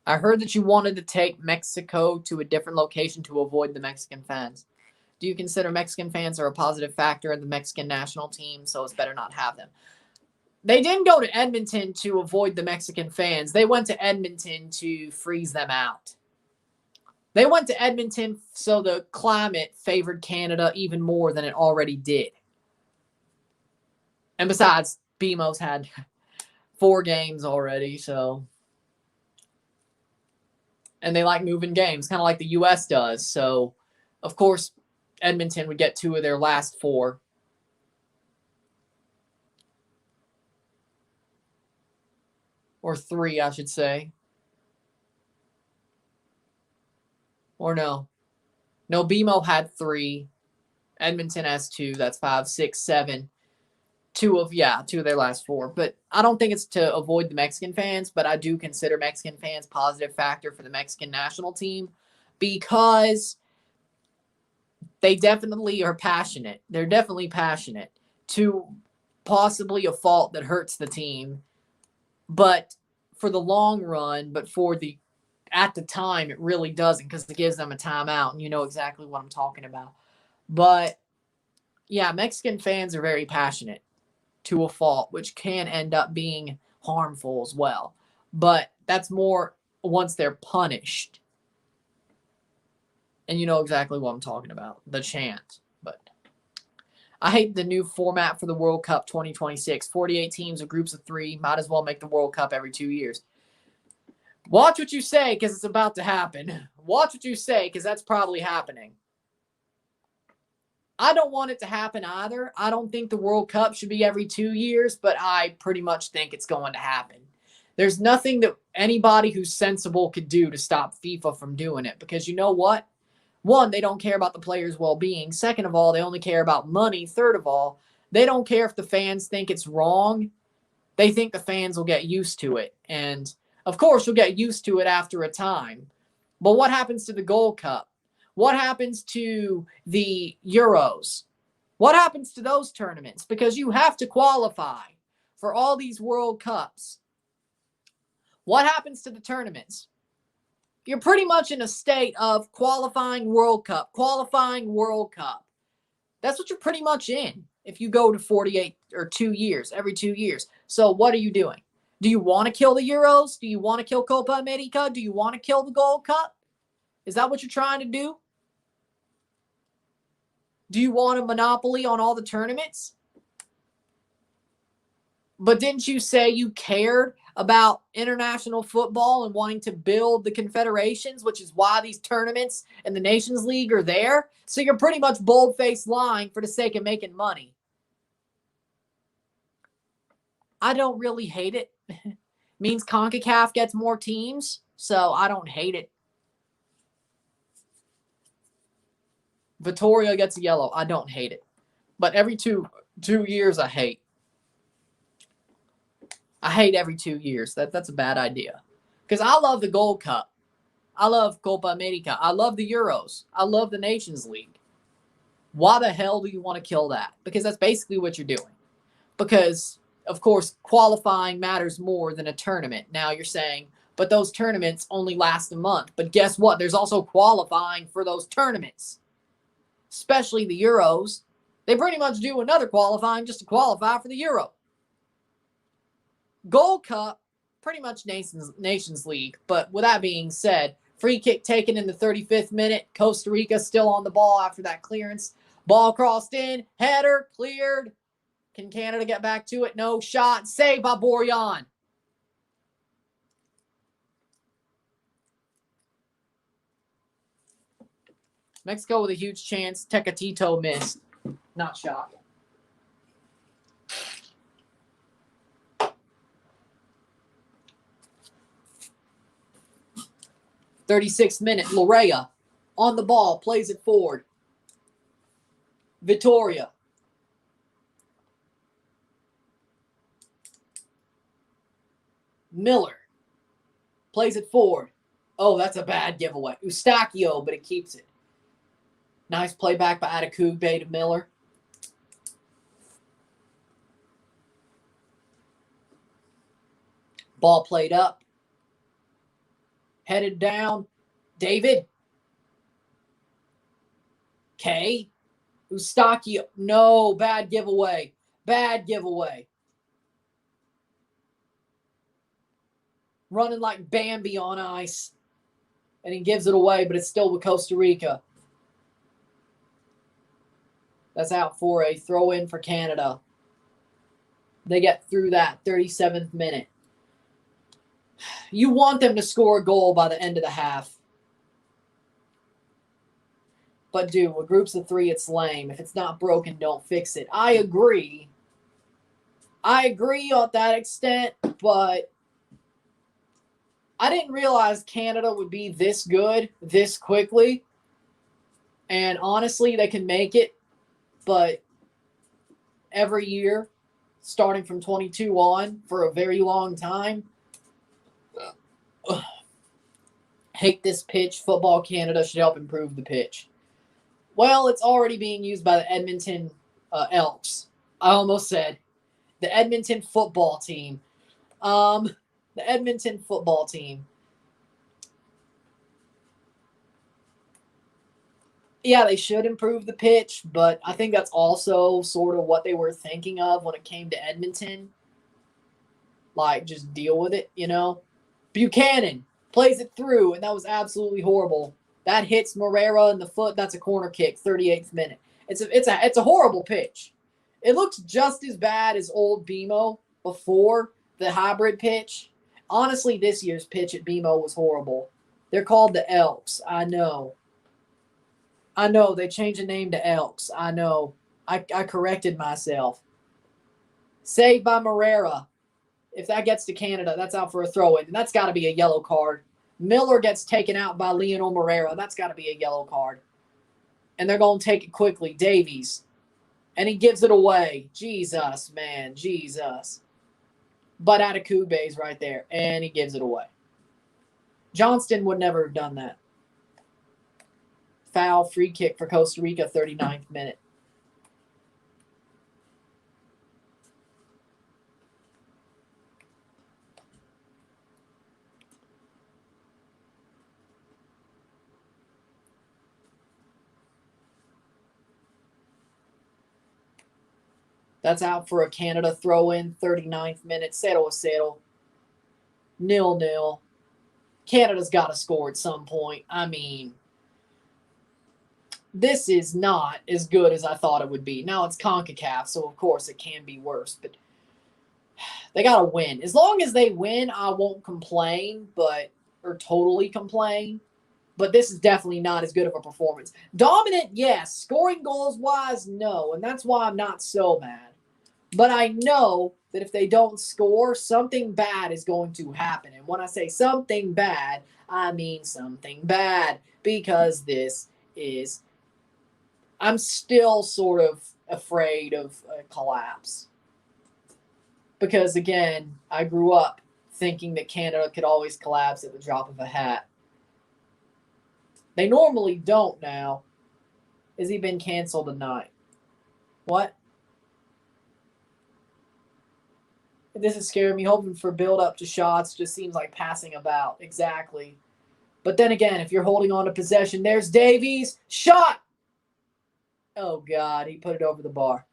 Speaker 1: I heard that you wanted to take Mexico to a different location to avoid the Mexican fans. Do you consider Mexican fans are a positive factor in the Mexican national team, so it's better not have them? They didn't go to Edmonton to avoid the Mexican fans. They went to Edmonton to freeze them out. They went to Edmonton so the climate favored Canada even more than it already did. And besides, BMO's had 4 games already, so. And they like moving games, kind of like the U.S. does. So, of course, Edmonton would get 2 of their last 4. Or 3, I should say. Or no. No, BMO had 3. Edmonton has 2. That's 5, 6, 7. 2 of their last 4. But I don't think it's to avoid the Mexican fans, but I do consider Mexican fans positive factor for the Mexican national team because they definitely are passionate. They're definitely passionate to possibly a fault that hurts the team, but for the long run, but for the at the time, it really doesn't because it gives them a timeout, and you know exactly what I'm talking about. But, yeah, Mexican fans are very passionate to a fault, which can end up being harmful as well. But that's more once they're punished. And you know exactly what I'm talking about, the chant. But I hate the new format for the World Cup 2026. 48 teams of groups of 3. Might as well make the World Cup every 2 years. Watch what you say because it's about to happen. Watch what you say because that's probably happening. I don't want it to happen either. I don't think the World Cup should be every 2 years, but I pretty much think it's going to happen. There's nothing that anybody who's sensible could do to stop FIFA from doing it because you know what? One, they don't care about the players' well-being. Second of all, they only care about money. Third of all, they don't care if the fans think it's wrong. They think the fans will get used to it. And, of course, you'll get used to it after a time. But what happens to the Gold Cup? What happens to the Euros? What happens to those tournaments? Because you have to qualify for all these World Cups. What happens to the tournaments? You're pretty much in a state of qualifying World Cup, qualifying World Cup. That's what you're pretty much in if you go to 48 or 2 years, every 2 years. So what are you doing? Do you want to kill the Euros? Do you want to kill Copa America? Do you want to kill the Gold Cup? Is that what you're trying to do? Do you want a monopoly on all the tournaments? But didn't you say you cared about international football and wanting to build the confederations, which is why these tournaments and the Nations League are there? So you're pretty much bold-faced lying for the sake of making money. I don't really hate it. Means CONCACAF gets more teams, so I don't hate it. Vitoria gets a yellow. I don't hate it. But every two years, I hate. I hate every 2 years. That's a bad idea. Because I love the Gold Cup. I love Copa America. I love the Euros. I love the Nations League. Why the hell do you want to kill that? Because that's basically what you're doing. Because, of course, qualifying matters more than a tournament. Now you're saying, but those tournaments only last a month. But guess what? There's also qualifying for those tournaments. Especially the Euros. They pretty much do another qualifying just to qualify for the Euro. Gold Cup, pretty much Nations League. But with that being said, free kick taken in the 35th minute. Costa Rica still on the ball after that clearance. Ball crossed in. Header cleared. Can Canada get back to it? No shot. Saved by Borjan. Mexico with a huge chance. Tecatito missed. Not shot. '36th minute. Lorea on the ball. Plays it forward. Vitoria. Miller. Plays it forward. Oh, that's a bad giveaway. Eustachio, but it keeps it. Nice play back by Adekugbe to Miller. Ball played up. Headed down. David. K. Eustachio. No, bad giveaway. Bad giveaway. Running like Bambi on ice. And he gives it away, but it's still with Costa Rica. That's out for a throw-in for Canada. They get through that 37th minute. You want them to score a goal by the end of the half. But, dude, with groups of 3, it's lame. If it's not broken, don't fix it. I agree. I agree on that extent, but I didn't realize Canada would be this good this quickly. And, honestly, they can make it. But every year, starting from 22 on, for a very long time, hate this pitch. Football Canada should help improve the pitch. Well, it's already being used by the Edmonton Elks. I almost said the Edmonton football team. The Edmonton football team. Yeah, they should improve the pitch, but I think that's also sort of what they were thinking of when it came to Edmonton. Like, just deal with it, you know? Buchanan plays it through, and that was absolutely horrible. That hits Morera in the foot. That's a corner kick, 38th minute. It's a horrible pitch. It looks just as bad as old BMO before the hybrid pitch. Honestly, this year's pitch at BMO was horrible. They're called the Elks. I know. I know. They changed the name to Elks. I know. I corrected myself. Saved by Morera. If that gets to Canada, that's out for a throw-in. And that's got to be a yellow card. Miller gets taken out by Lionel Morera. That's got to be a yellow card. And they're going to take it quickly. Davies. And he gives it away. Jesus, man. Jesus. But out of Kube's right there. And he gives it away. Johnston would never have done that. Foul, free kick for Costa Rica, 39th minute. That's out for a Canada throw-in, 39th minute. 0-0. 0-0. Canada's got to score at some point. I mean, this is not as good as I thought it would be. Now it's CONCACAF, so of course it can be worse, but they got to win. As long as they win, I won't complain, or totally complain. But this is definitely not as good of a performance. Dominant, yes. Scoring goals-wise, no. And that's why I'm not so mad. But I know that if they don't score, something bad is going to happen. And when I say something bad, I mean something bad. Because this is... I'm still sort of afraid of a collapse. Because, again, I grew up thinking that Canada could always collapse at the drop of a hat. They normally don't now. Has he been canceled tonight? What? This is scaring me. Hoping for build-up to shots just seems like passing about. Exactly. But then again, if you're holding on to possession, there's Davies. Shot! Oh, God. He put it over the bar.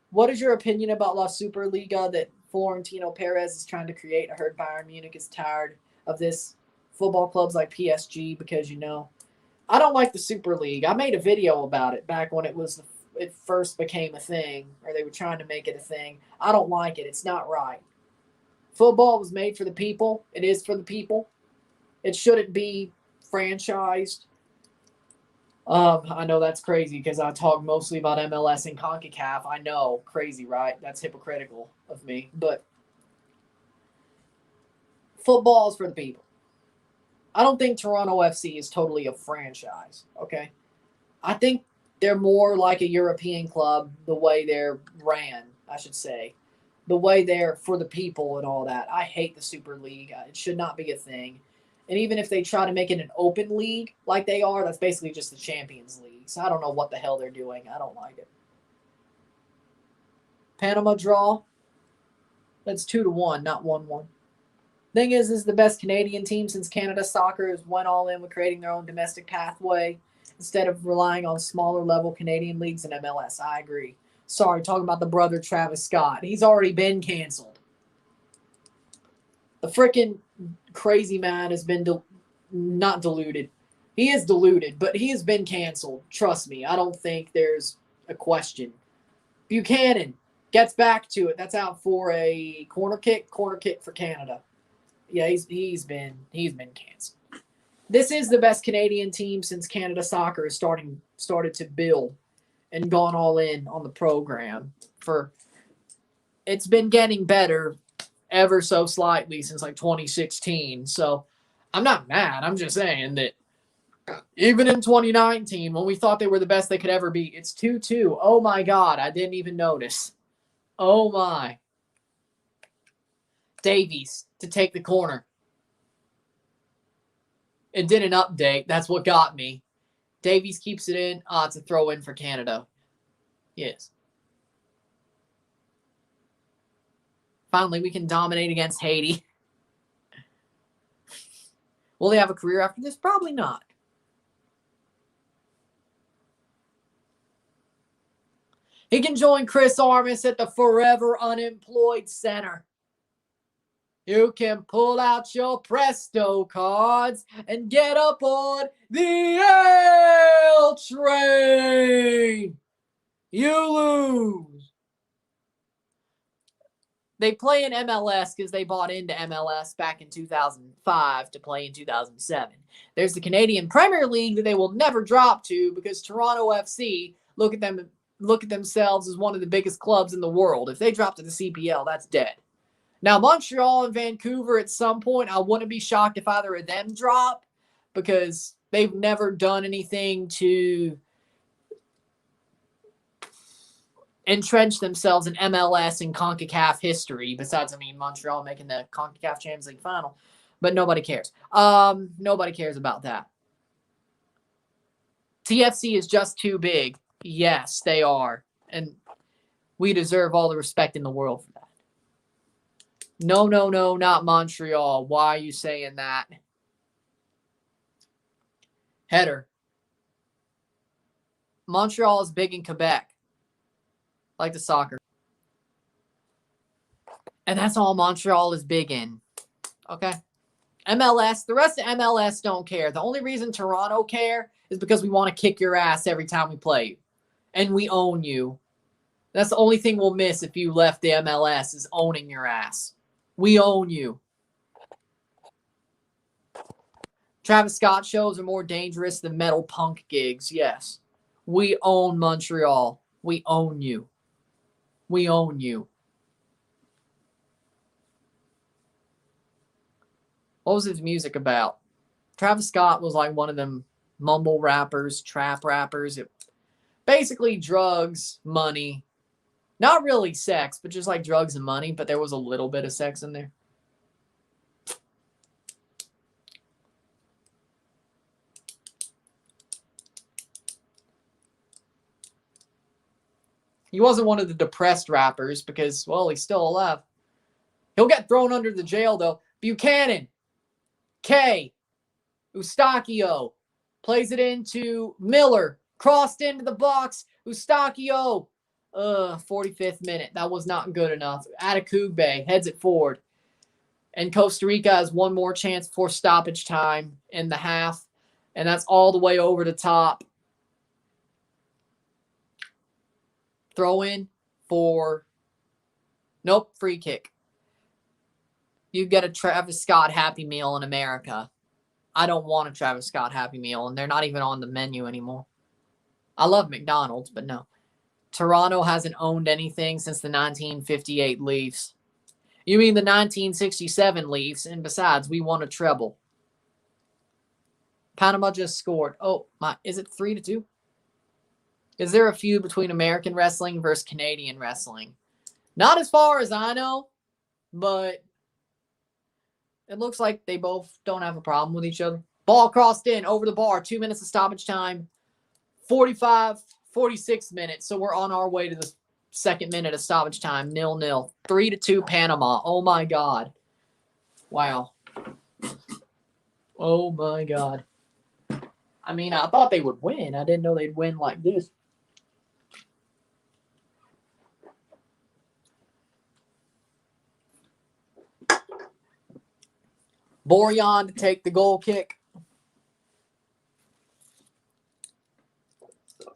Speaker 1: What is your opinion about La Superliga that Florentino Perez is trying to create? I heard Bayern Munich is tired of this. Football clubs like PSG because, I don't like the Super League. I made a video about it back when it first became a thing, or they were trying to make it a thing. I don't like it. It's not right. Football was made for the people. It is for the people. It shouldn't be franchised. I know that's crazy because I talk mostly about MLS and CONCACAF. I know, crazy, right? That's hypocritical of me. But football is for the people. I don't think Toronto FC is totally a franchise, okay? I think they're more like a European club, the way they're ran, I should say. The way they're for the people and all that. I hate the Super League. It should not be a thing. And even if they try to make it an open league like they are, that's basically just the Champions League. So I don't know what the hell they're doing. I don't like it. Panama draw. That's 2-1, not 1-1. Thing is the best Canadian team since Canada Soccer has went all in with creating their own domestic pathway instead of relying on smaller level Canadian leagues and MLS. I agree. Sorry, talking about the brother Travis Scott. He's already been canceled. The freaking crazy man has been not deluded. He is deluded, but he has been canceled. Trust me. I don't think there's a question. Buchanan gets back to it. That's out for a corner kick. Corner kick for Canada. Yeah, he's been canceled. This is the best Canadian team since Canada Soccer has started to build and gone all in on the program. It's been getting better ever so slightly since like 2016. So I'm not mad. I'm just saying that even in 2019, when we thought they were the best they could ever be, it's 2-2. Oh my God, I didn't even notice. Oh my. Davies to take the corner. It didn't update. That's what got me. Davies keeps it in. It's a throw in for Canada. Yes. Finally, we can dominate against Haiti. Will they have a career after this? Probably not. He can join Chris Armas at the forever unemployed center. You can pull out your Presto cards and get up on the L train. You lose. They play in MLS because they bought into MLS back in 2005 to play in 2007. There's the Canadian Premier League that they will never drop to because Toronto FC look at themselves as one of the biggest clubs in the world. If they drop to the CPL, that's dead. Now, Montreal and Vancouver at some point, I wouldn't be shocked if either of them drop because they've never done anything to entrench themselves in MLS and CONCACAF history. Besides, Montreal making the CONCACAF Champions League final. But nobody cares. Nobody cares about that. TFC is just too big. Yes, they are. And we deserve all the respect in the world for that. No, not Montreal. Why are you saying that? Header. Montreal is big in Quebec. Like the soccer. And that's all Montreal is big in. Okay? MLS, the rest of MLS don't care. The only reason Toronto care is because we want to kick your ass every time we play you. And we own you. That's the only thing we'll miss if you left the MLS is owning your ass. We own you. Travis Scott shows are more dangerous than metal punk gigs. Yes. We own Montreal. We own you. We own you. What was his music about? Travis Scott was like one of them mumble rappers, trap rappers. Basically drugs, money. Not really sex, but just like drugs and money. But there was a little bit of sex in there. He wasn't one of the depressed rappers because, well, he's still alive. He'll get thrown under the jail, though. Buchanan. K. Eustachio. Plays it into Miller. Crossed into the box. Eustachio. 45th minute. That was not good enough. Atakugbe heads it forward. And Costa Rica has one more chance for stoppage time in the half. And that's all the way over the top. Throw in for... Nope, free kick. You get a Travis Scott Happy Meal in America. I don't want a Travis Scott Happy Meal, and they're not even on the menu anymore. I love McDonald's, but no. Toronto hasn't owned anything since the 1958 Leafs. You mean the 1967 Leafs, and besides, we won a treble. Panama just scored. Oh, my, is it 3-2? Is there a feud between American wrestling versus Canadian wrestling? Not as far as I know, but it looks like they both don't have a problem with each other. Ball crossed in, over the bar, 2 minutes of stoppage time, 46 minutes. So we're on our way to the second minute of stoppage time, 0-0. 3-2 Panama. Oh, my God. Wow. Oh, my God. I mean, I thought they would win. I didn't know they'd win like this. Borjan to take the goal kick.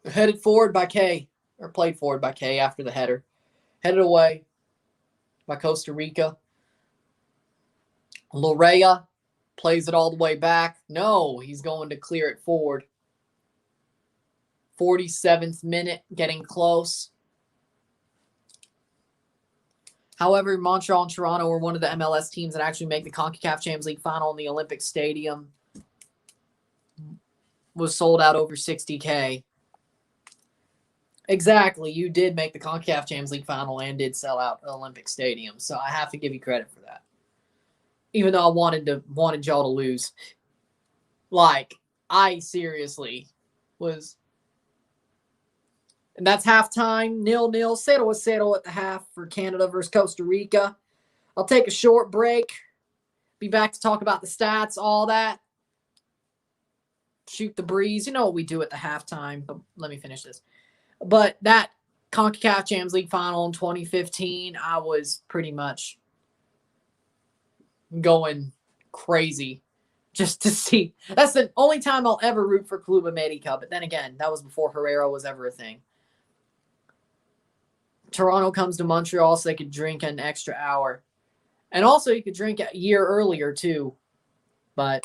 Speaker 1: Headed forward by K, or played forward by K after the header. Headed away by Costa Rica. Lorea plays it all the way back. No, he's going to clear it forward. 47th minute, getting close. However, Montreal and Toronto were one of the MLS teams that actually make the CONCACAF Champions League final in the Olympic Stadium. Was sold out over 60K. Exactly. You did make the CONCACAF Champions League final and did sell out the Olympic Stadium. So I have to give you credit for that. Even though I wanted y'all to lose. Like, I seriously was... And that's halftime, 0-0, 0-0 at the half for Canada versus Costa Rica. I'll take a short break. Be back to talk about the stats, all that. Shoot the breeze. You know what we do at the halftime. But let me finish this. But that CONCACAF Champions League final in 2015, I was pretty much going crazy just to see. That's the only time I'll ever root for Club America. But then again, that was before Herrera was ever a thing. Toronto comes to Montreal so they could drink an extra hour. And also you could drink a year earlier too. But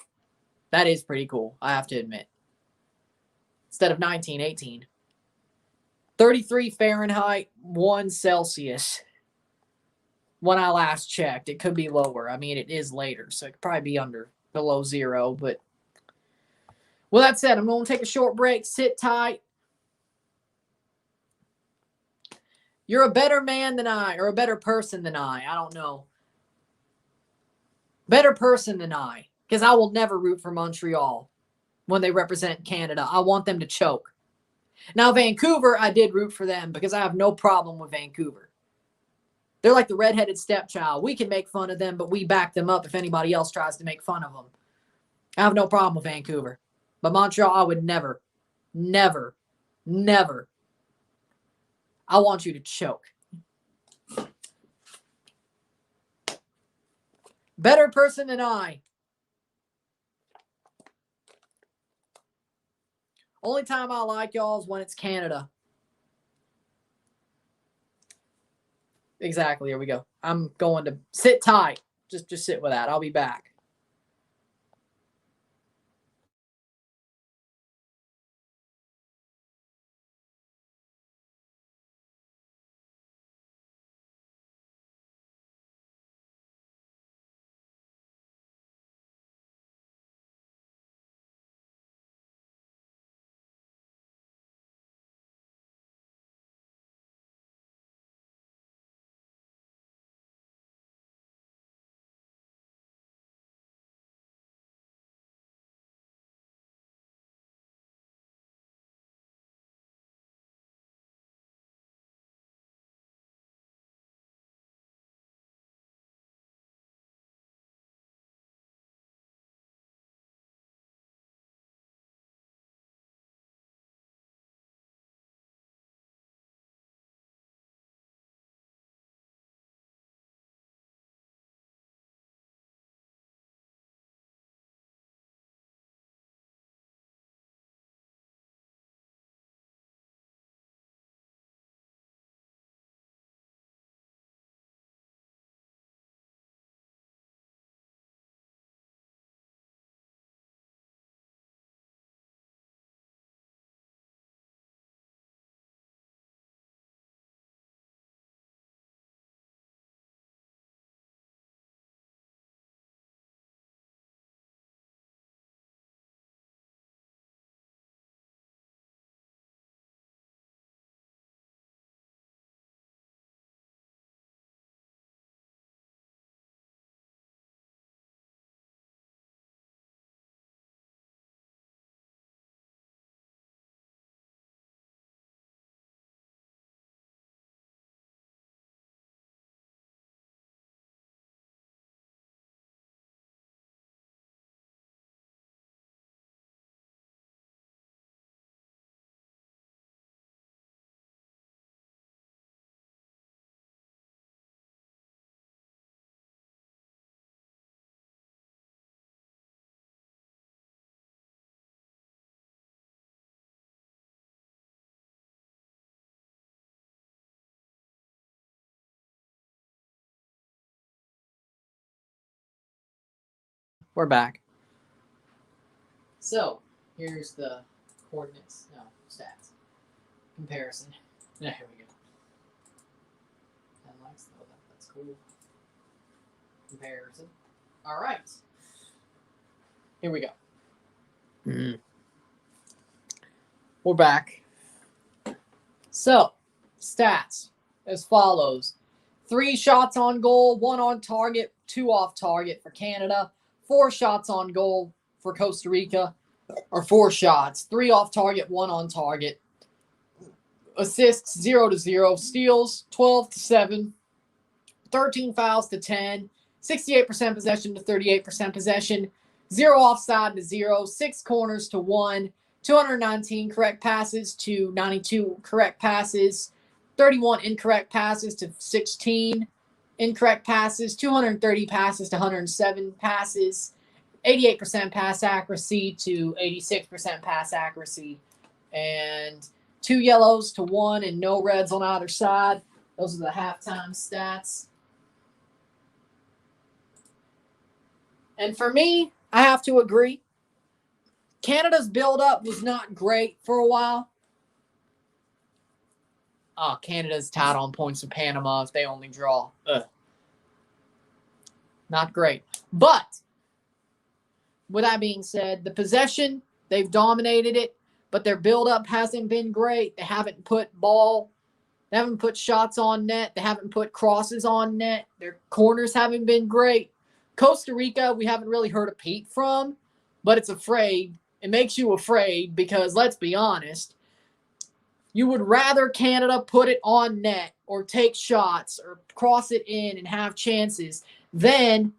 Speaker 1: that is pretty cool, I have to admit. Instead of 1918. 33 Fahrenheit, 1 Celsius. When I last checked, it could be lower. I mean, it is later, so it could probably be below 0. But with that said, I'm going to take a short break. Sit tight. You're a better man than I, or a better person than I. I don't know. Better person than I, because I will never root for Montreal when they represent Canada. I want them to choke. Now, Vancouver, I did root for them because I have no problem with Vancouver. They're like the redheaded stepchild. We can make fun of them, but we back them up if anybody else tries to make fun of them. I have no problem with Vancouver. But Montreal, I would never, never, never. I want you to choke. Better person than I. Only time I like y'all is when it's Canada. Exactly. Here we go. I'm going to sit tight. Just sit with that. I'll be back. We're back. So, here's the coordinates. No, stats. Comparison. There we go. 10 likes. Oh, that's cool. Comparison. All right. Here we go. We're back. So, stats as follows. 3 shots on goal, 1 on target, 2 off target for Canada. 4 shots on goal for Costa Rica, or 4 shots. 3 off target, 1 on target. Assists 0-0. Steals 12-7. 13 fouls to 10. 68% possession to 38% possession. 0 offside to 0. 6 corners to 1. 219 correct passes to 92 correct passes. 31 incorrect passes to 16 incorrect passes, 230 passes to 107 passes, 88% pass accuracy to 86% pass accuracy, and 2 yellows to 1 and no reds on either side. Those are the halftime stats. And for me, I have to agree. Canada's build-up was not great for a while. Canada's tied on points with Panama if they only draw. Not great. But with that being said, the possession, they've dominated it, but their build-up hasn't been great. They haven't put shots on net. They haven't put crosses on net. Their corners haven't been great. Costa Rica, we haven't really heard a peep from, but it's afraid. It makes you afraid because, let's be honest, you would rather Canada put it on net or take shots or cross it in and have chances than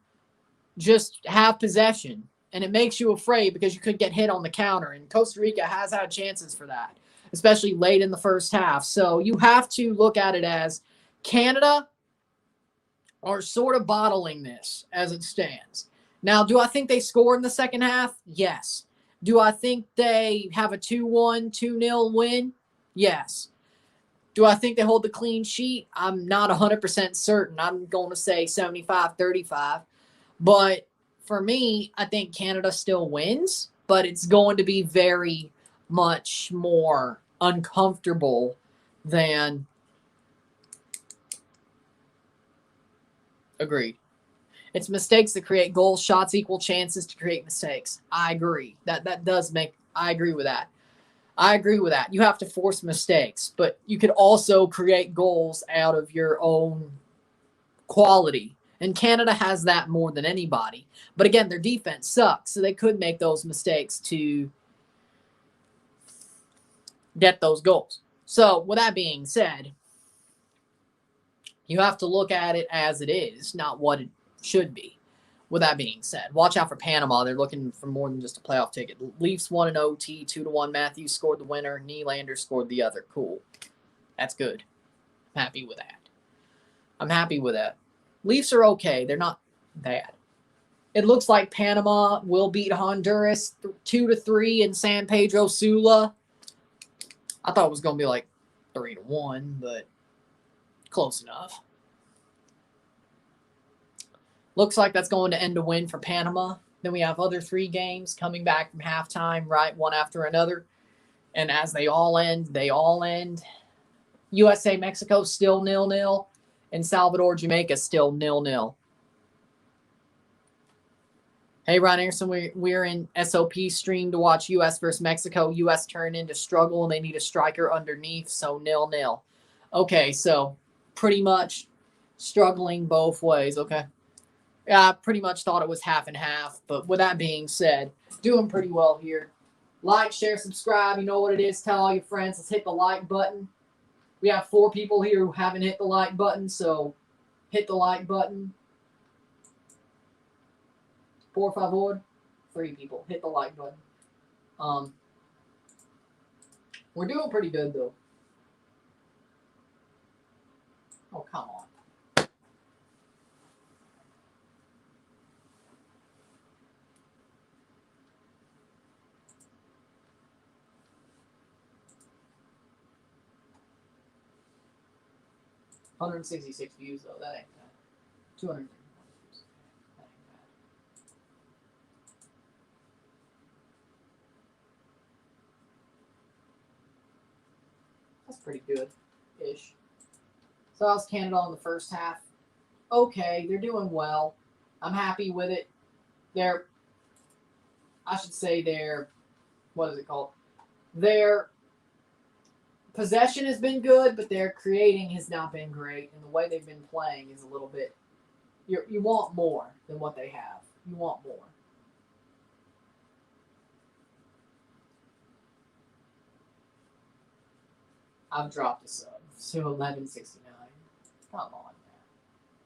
Speaker 1: just have possession. And it makes you afraid because you could get hit on the counter. And Costa Rica has had chances for that, especially late in the first half. So you have to look at it as Canada are sort of bottling this as it stands. Now, do I think they score in the second half? Yes. Do I think they have a 2-1, 2-0 win? Yes. Do I think they hold the clean sheet? I'm not 100% certain. I'm going to say 75-35. But for me, I think Canada still wins, but it's going to be very much more uncomfortable than. Agreed. It's mistakes that create goals. Shots equal chances to create mistakes. I agree. That does make. I agree with that. I agree with that. You have to force mistakes, but you could also create goals out of your own quality. And Canada has that more than anybody. But again, their defense sucks, so they could make those mistakes to get those goals. So with that being said, you have to look at it as it is, not what it should be. With that being said, watch out for Panama. They're looking for more than just a playoff ticket. Leafs won in OT, 2-1. Matthews scored the winner. Nylander scored the other. Cool. That's good. I'm happy with that. I'm happy with that. Leafs are okay. They're not bad. It looks like Panama will beat Honduras 2-3 in San Pedro Sula. I thought it was going to be like 3-1, but close enough. Looks like that's going to end a win for Panama. Then we have other 3 games coming back from halftime, right, one after another. And as they all end. USA, Mexico still 0-0. And Salvador, Jamaica still 0-0. Hey, Ron Anderson, we're in SOP stream to watch U.S. versus Mexico. U.S. turned into struggle, and they need a striker underneath, so 0-0. Okay, so pretty much struggling both ways, okay. Yeah, I pretty much thought it was half and half, but with that being said, doing pretty well here. Like, share, subscribe. You know what it is. Tell all your friends. Let's hit the like button. We have 4 people here who haven't hit the like button, so hit the like button. Por favor. 3 people. Hit the like button. We're doing pretty good, though. Oh, come on. $166 views, though. That ain't bad. 200 views. That ain't bad. That's pretty good-ish. So how's Canada in the first half? Okay, they're doing well. I'm happy with it. What is it called? Their possession has been good, but their creating has not been great. And the way they've been playing is a little bit, you want more than what they have. You want more. I've dropped a sub to 1169. Come on, man.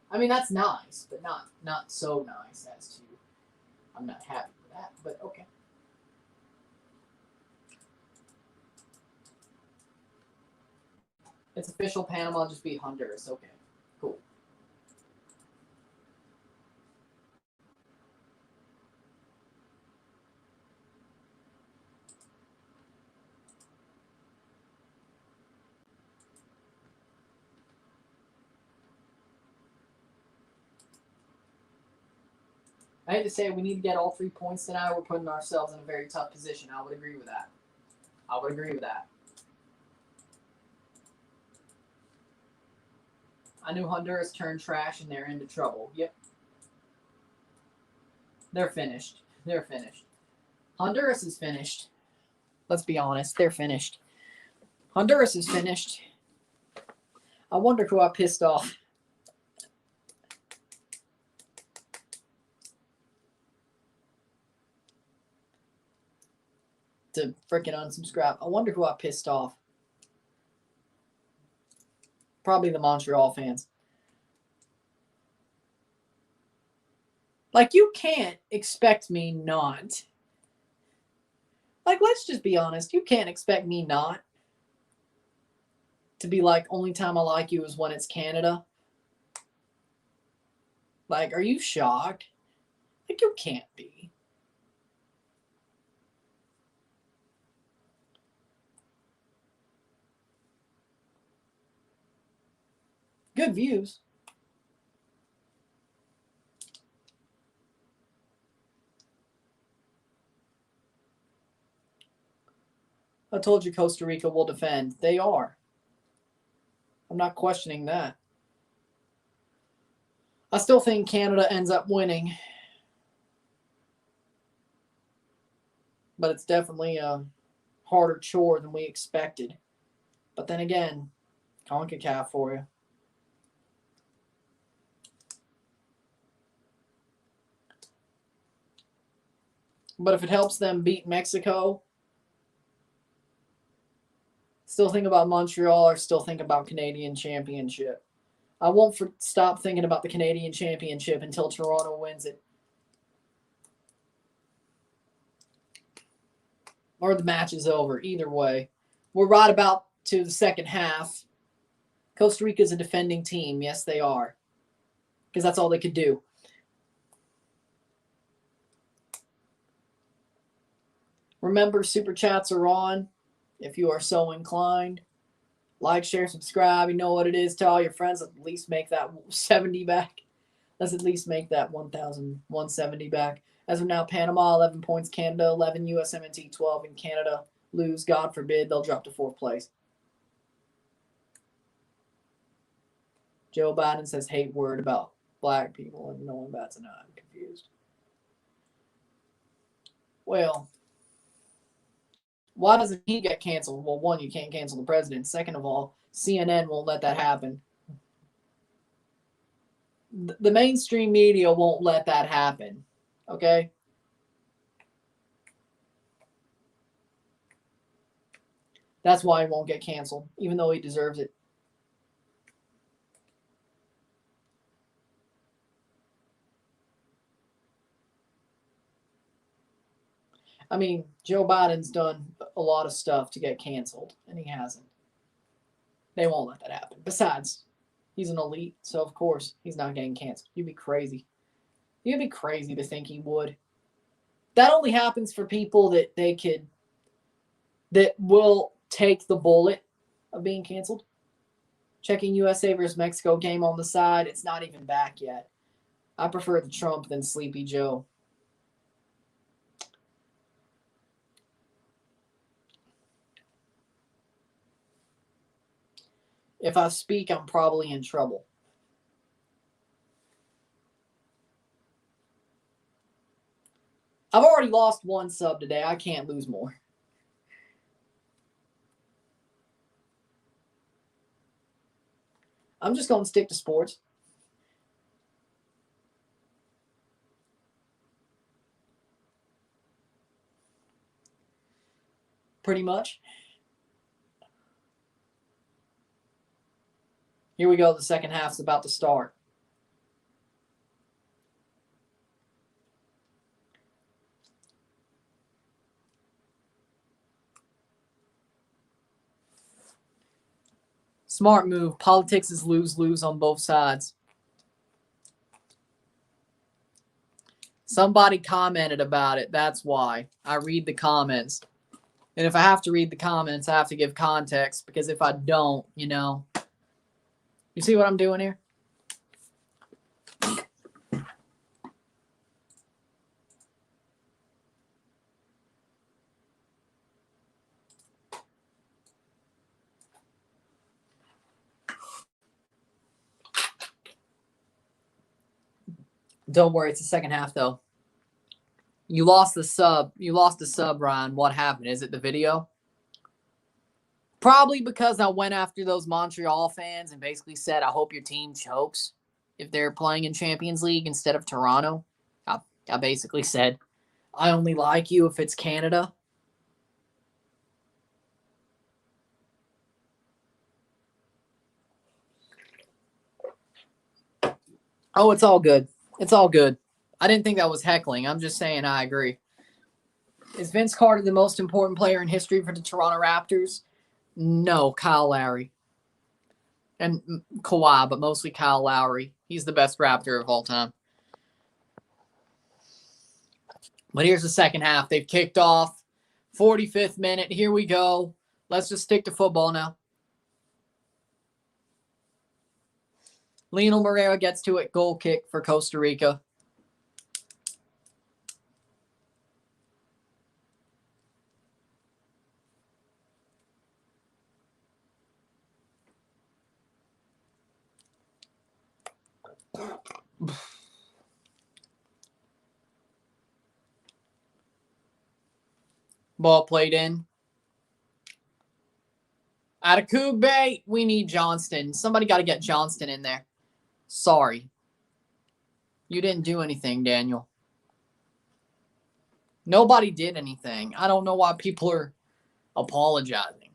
Speaker 1: I mean, that's nice, but not so nice as to, I'm not happy with that, but okay. It's official. Panama just beat Honduras. Okay, cool. I hate to say it, we need to get all 3 points tonight. We're putting ourselves in a very tough position. I would agree with that. I would agree with that. I knew Honduras turned trash and they're into trouble. Yep. They're finished. They're finished. Honduras is finished. Let's be honest. They're finished. Honduras is finished. I wonder who I pissed off. To freaking unsubscribe. I wonder who I pissed off. Probably the Montreal fans. Like, you can't expect me not. Like, let's just be honest. You can't expect me not to be like, only time I like you is when it's Canada. Like, are you shocked? Like, you can't be. Good views. I told you Costa Rica will defend. They are. I'm not questioning that. I still think Canada ends up winning. But it's definitely a harder chore than we expected. But then again, CONCACAF for you. But if it helps them beat Mexico, still think about Montreal or still think about Canadian Championship. I won't stop thinking about the Canadian Championship until Toronto wins it. Or the match is over. Either way. We're right about to the second half. Costa Rica is a defending team. Yes, they are. Because that's all they could do. Remember, Super Chats are on if you are so inclined. Like, share, subscribe. You know what it is. Tell all your friends. Let's at least make that 70 back. Let's at least make that 1,170 back. As of now, Panama, 11 points. Canada, 11. USMNT, 12. And Canada lose. God forbid. They'll drop to 4th place. Joe Biden says hate word about black people and no one bats an eye. I'm confused. Well, why doesn't he get canceled? Well, one, you can't cancel the president. Second of all, CNN won't let that happen. The mainstream media won't let that happen. Okay? That's why he won't get canceled, even though he deserves it. I mean, Joe Biden's done a lot of stuff to get canceled, and he hasn't. They won't let that happen. Besides, he's an elite, so of course he's not getting canceled. You'd be crazy. You'd be crazy to think he would. That only happens for people that will take the bullet of being canceled. Checking USA versus Mexico game on the side. It's not even back yet. I prefer the Trump than Sleepy Joe. If I speak, I'm probably in trouble. I've already lost 1 sub today. I can't lose more. I'm just going to stick to sports. Pretty much. Here we go. The second half's about to start. Smart move. Politics is lose-lose on both sides. Somebody commented about it. That's why. I read the comments. And if I have to read the comments, I have to give context. Because if I don't, you know. You see what I'm doing here? Don't worry, it's the second half, though. You lost the sub. You lost the sub, Ryan. What happened? Is it the video? Probably because I went after those Montreal fans and basically said, I hope your team chokes if they're playing in Champions League instead of Toronto. I basically said, I only like you if it's Canada. Oh, it's all good. It's all good. I didn't think that was heckling. I'm just saying I agree. Is Vince Carter the most important player in history for the Toronto Raptors? No, Kyle Lowry. And Kawhi, but mostly Kyle Lowry. He's the best Raptor of all time. But here's the second half. They've kicked off. 45th minute. Here we go. Let's just stick to football now. Lionel Moreira gets to it. Goal kick for Costa Rica. Ball played in. Out of Kugbe, we need Johnston. Somebody got to get Johnston in there. Sorry. You didn't do anything, Daniel. Nobody did anything. I don't know why people are apologizing.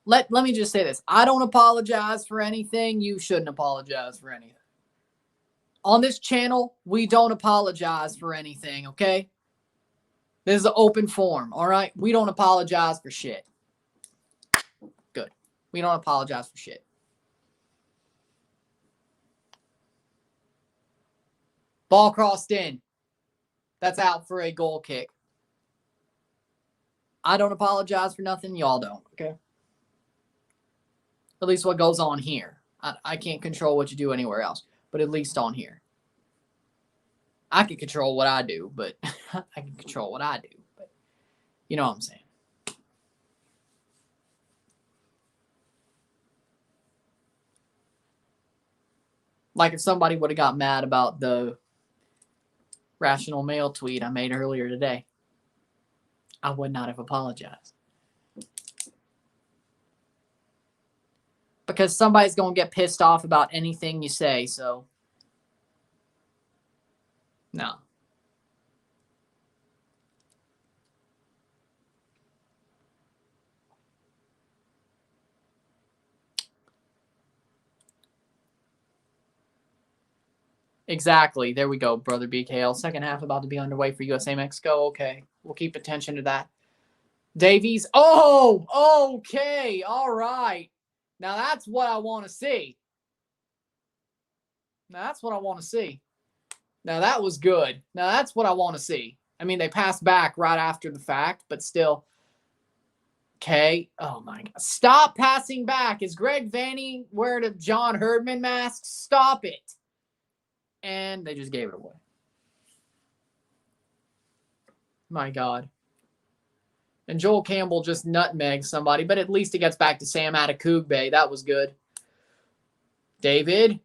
Speaker 1: Let me just say this. I don't apologize for anything. You shouldn't apologize for anything. On this channel, we don't apologize for anything, okay? This is an open forum, all right? We don't apologize for shit. Good. We don't apologize for shit. Ball crossed in. That's out for a goal kick. I don't apologize for nothing. Y'all don't, okay? At least what goes on here. I can't control what you do anywhere else, but at least on here. I can control what I do, but I can control what I do. But you know what I'm saying. Like if somebody would have got mad about the Rational Mail tweet I made earlier today, I would not have apologized. Because somebody's going to get pissed off about anything you say, so no. Exactly. There we go, brother BKL. Second half about to be underway for USA Mexico. Okay. We'll keep attention to that. Davies. Oh, okay. All right. Now that's what I want to see. Now that's what I want to see. Now that was good. Now that's what I want to see. I mean, they passed back right after the fact, but still. Okay. Oh, my God. Stop passing back. Is Greg Vanny wearing a John Herdman mask? Stop it. And they just gave it away. My God. And Joel Campbell just nutmegged somebody, but at least it gets back to Sam Adekugbe. That was good. David.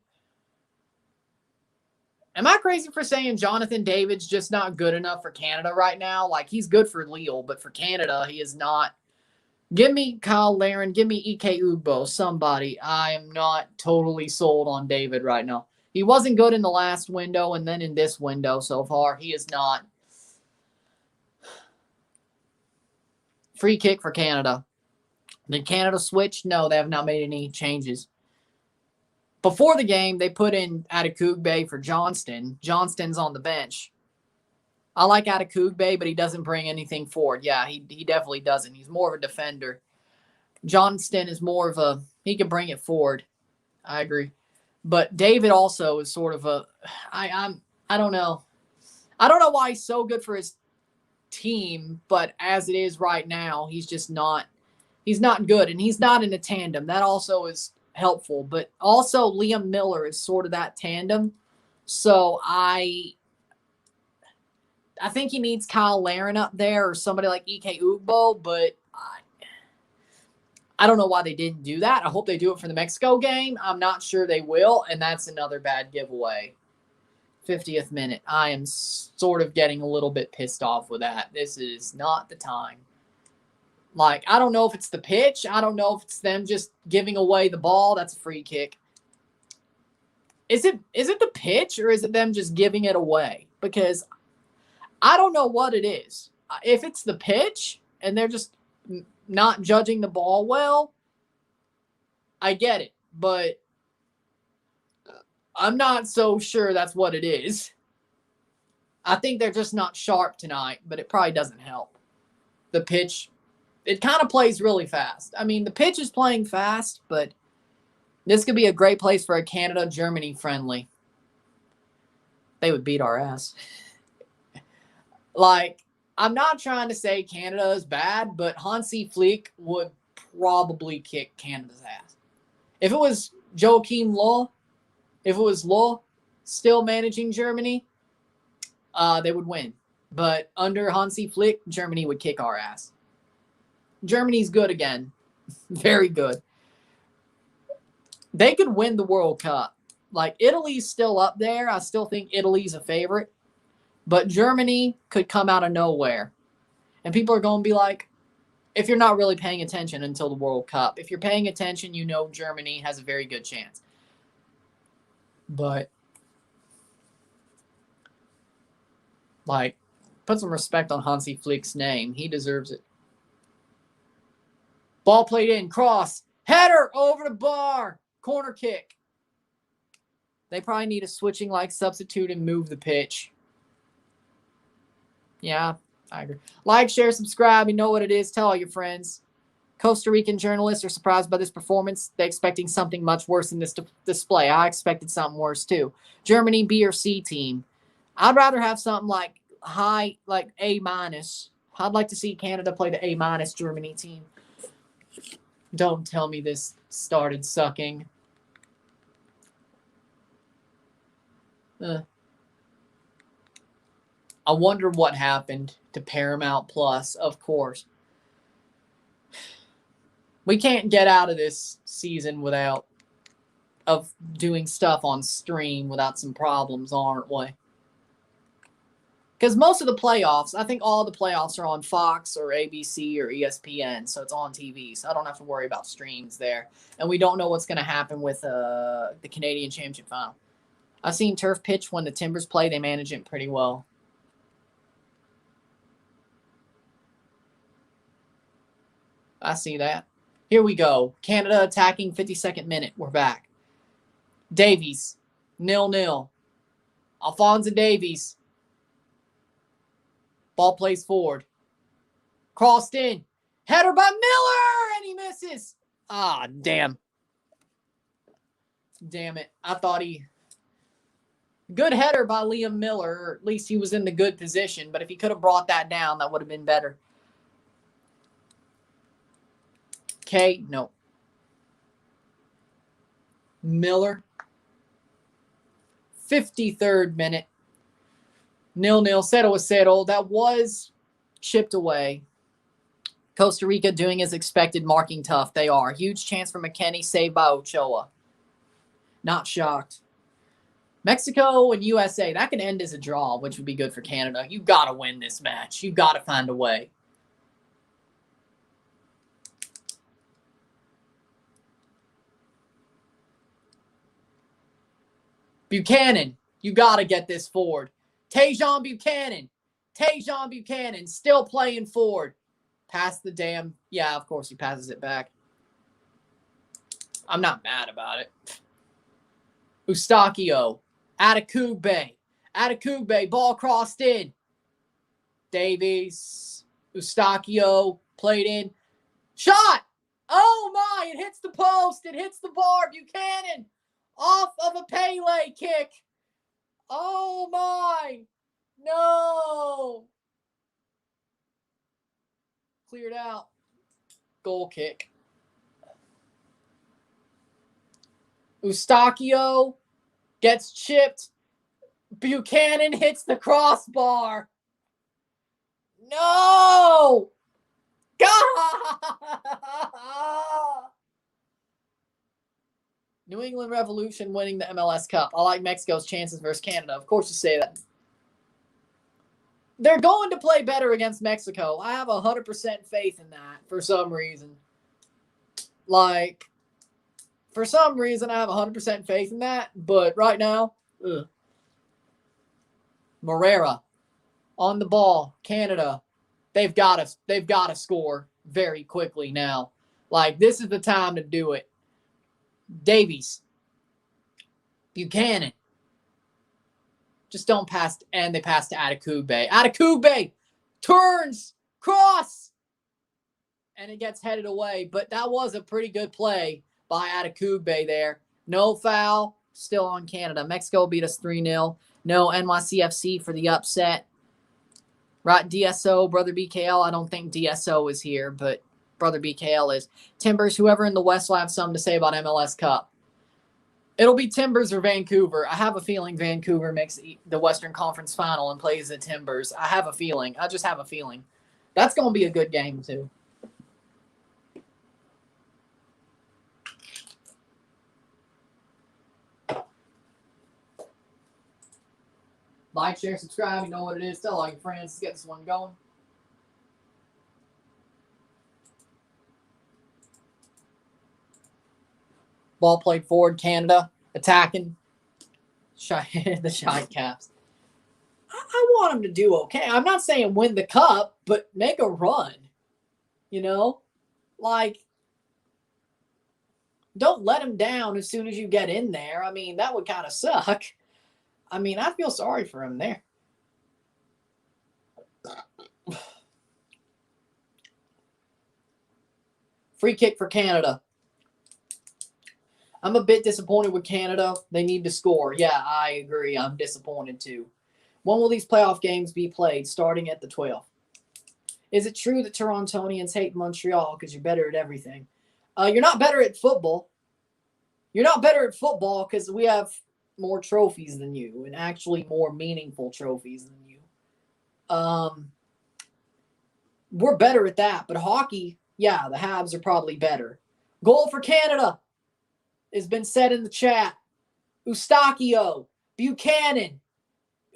Speaker 1: Am I crazy for saying Jonathan David's just not good enough for Canada right now? Like, he's good for Lille, but for Canada, he is not. Give me Kyle Larin. Give me Ike Ugbo. Somebody. I am not totally sold on David right now. He wasn't good in the last window, and then in this window so far, he is not. Free kick for Canada. Did Canada switch? No, they have not made any changes. Before the game, they put in Adekugbe for Johnston. Johnston's on the bench. I like Adekugbe, but he doesn't bring anything forward. Yeah, he definitely doesn't. He's more of a defender. Johnston is more of a, he can bring it forward. I agree. But David also is sort of a, I don't know. I don't know why he's so good for his team, but as it is right now, he's just not, he's not good. And he's not in a tandem. That also is helpful. But also Liam Miller is sort of that tandem. So I think he needs Kyle Laren up there or somebody like Ike Ugbo, but I don't know why they didn't do that. I hope they do it for the Mexico game. I'm not sure they will, and that's another bad giveaway. 50th minute. I am sort of getting a little bit pissed off with that. This is not the time. Like, I don't know if it's the pitch. I don't know if it's them just giving away the ball. That's a free kick. Is it the pitch or is it them just giving it away? Because I don't know what it is. If it's the pitch and they're just not judging the ball well, I get it. But I'm not so sure that's what it is. I think they're just not sharp tonight, but it probably doesn't help. The pitch, it kind of plays really fast. I mean, the pitch is playing fast, but this could be a great place for a Canada-Germany friendly. They would beat our ass. Like, I'm not trying to say Canada is bad, but Hansi Flick would probably kick Canada's ass. If it was Joachim Low, if it was Low still managing Germany, they would win. But under Hansi Flick, Germany would kick our ass. Germany's good again. Very good. They could win the World Cup. Like, Italy's still up there. I still think Italy's a favorite. But Germany could come out of nowhere. And people are going to be like, if you're not really paying attention until the World Cup, if you're paying attention, you know Germany has a very good chance. But, like, put some respect on Hansi Flick's name. He deserves it. Ball played in, cross, header over the bar, corner kick. They probably need a switching like substitute and move the pitch. Yeah, I agree. Like, share, subscribe. You know what it is. Tell all your friends. Costa Rican journalists are surprised by this performance. They're expecting something much worse than this display. I expected something worse too. Germany, B or C team. I'd rather have something like high, like A-. I'd like to see Canada play the A- Germany team. Don't tell me this started sucking. I wonder what happened to Paramount Plus, of course. We can't get out of this season without doing stuff on stream without some problems, aren't we? Because most of the playoffs, I think all the playoffs are on Fox or ABC or ESPN, so it's on TV, so I don't have to worry about streams there. And we don't know what's going to happen with the Canadian Championship Final. I've seen Turf Pitch when the Timbers play. They manage it pretty well. I see that. Here we go. Canada attacking 52nd minute. We're back. Davies. 0-0. Alphonso Davies. Ball plays forward. Crossed in. Header by Miller! And he misses. Ah, damn. Damn it. I thought he... Good header by Liam Miller. Or at least he was in the good position. But if he could have brought that down, that would have been better. Okay, no. Miller. 53rd minute. 0-0. 0-0. That was chipped away. Costa Rica doing as expected, marking tough. They are. Huge chance for McKennie, saved by Ochoa. Not shocked. Mexico and USA, that can end as a draw, which would be good for Canada. You got to win this match. You got to find a way. Buchanan, you got to get this forward. Tajon Buchanan. Tajon Buchanan still playing forward. Pass the damn... Yeah, of course he passes it back. I'm not mad about it. Eustachio. Atakugbe. Atakugbe. Ball crossed in. Davies. Eustachio. Played in. Shot! Oh my, it hits the post. It hits the bar. Buchanan off of a Pele kick. Oh my. No. Cleared out. Goal kick. Eustachio gets chipped. Buchanan hits the crossbar. No! God! New England Revolution winning the MLS Cup. I like Mexico's chances versus Canada. Of course you say that. They're going to play better against Mexico. I have 100% faith in that for some reason. Like, for some reason, I have 100% faith in that. But right now, Morera on the ball. Canada, they've got to score very quickly now. Like, this is the time to do it. Davies, Buchanan, just don't pass, and they pass to Adekugbe. Adekugbe turns, cross, and it gets headed away. But that was a pretty good play by Adekugbe there. No foul, still on Canada. Mexico beat us 3-0. No NYCFC for the upset. Right, DSO, Brother BKL. I don't think DSO is here, but Brother BKL is. Timbers, whoever in the West will have something to say about MLS Cup. It'll be Timbers or Vancouver. I have a feeling Vancouver makes the Western Conference Final and plays the Timbers. I have a feeling. I just have a feeling. That's going to be a good game, too. Like, share, subscribe. You know what it is. Tell all your friends. Let's get this one going. Ball played forward. Canada attacking. The Shy Caps. I want them to do okay. I'm not saying win the cup, but make a run. You know? Like, don't let them down as soon as you get in there. I mean, that would kind of suck. I mean, I feel sorry for him there. Free kick for Canada. I'm a bit disappointed with Canada. They need to score. Yeah, I agree. I'm disappointed too. When will these playoff games be played? Starting at the 12th. Is it true that Torontonians hate Montreal because you're better at everything? You're not better at football. You're not better at football because we have more trophies than you, and actually more meaningful trophies than you. We're better at that, but hockey, yeah, the Habs are probably better. Goal for Canada has been said in the chat. Eustachio, Buchanan,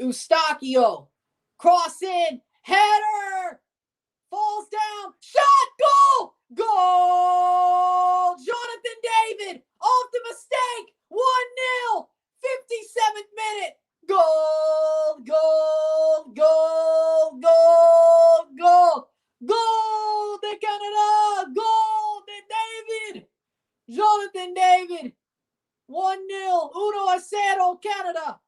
Speaker 1: Eustachio, cross in, header, falls down, shot, goal, goal! Jonathan David off the mistake, 1-0, 57th minute, goal, goal, goal, goal, goal, goal de Canada, goal de David, Jonathan David, 1-0, 1-0 Canada.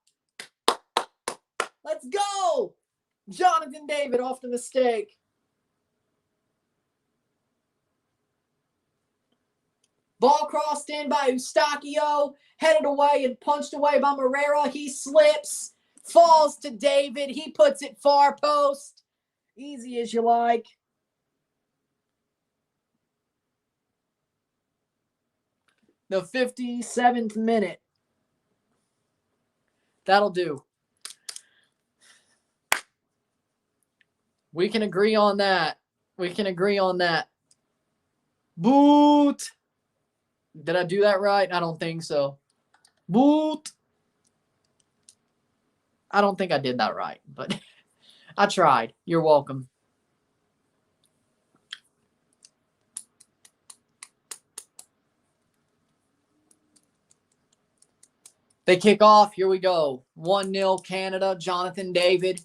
Speaker 1: Let's go! Jonathan David off the mistake. Ball crossed in by Eustachio, headed away and punched away by Morera. He slips, falls to David. He puts it far post. Easy as you like. The 57th minute. That'll do. We can agree on that. We can agree on that. Boot. Did I do that right? I don't think so. Boot. I don't think I did that right, but I tried. You're welcome. They kick off. Here we go. 1-0 Canada. Jonathan David.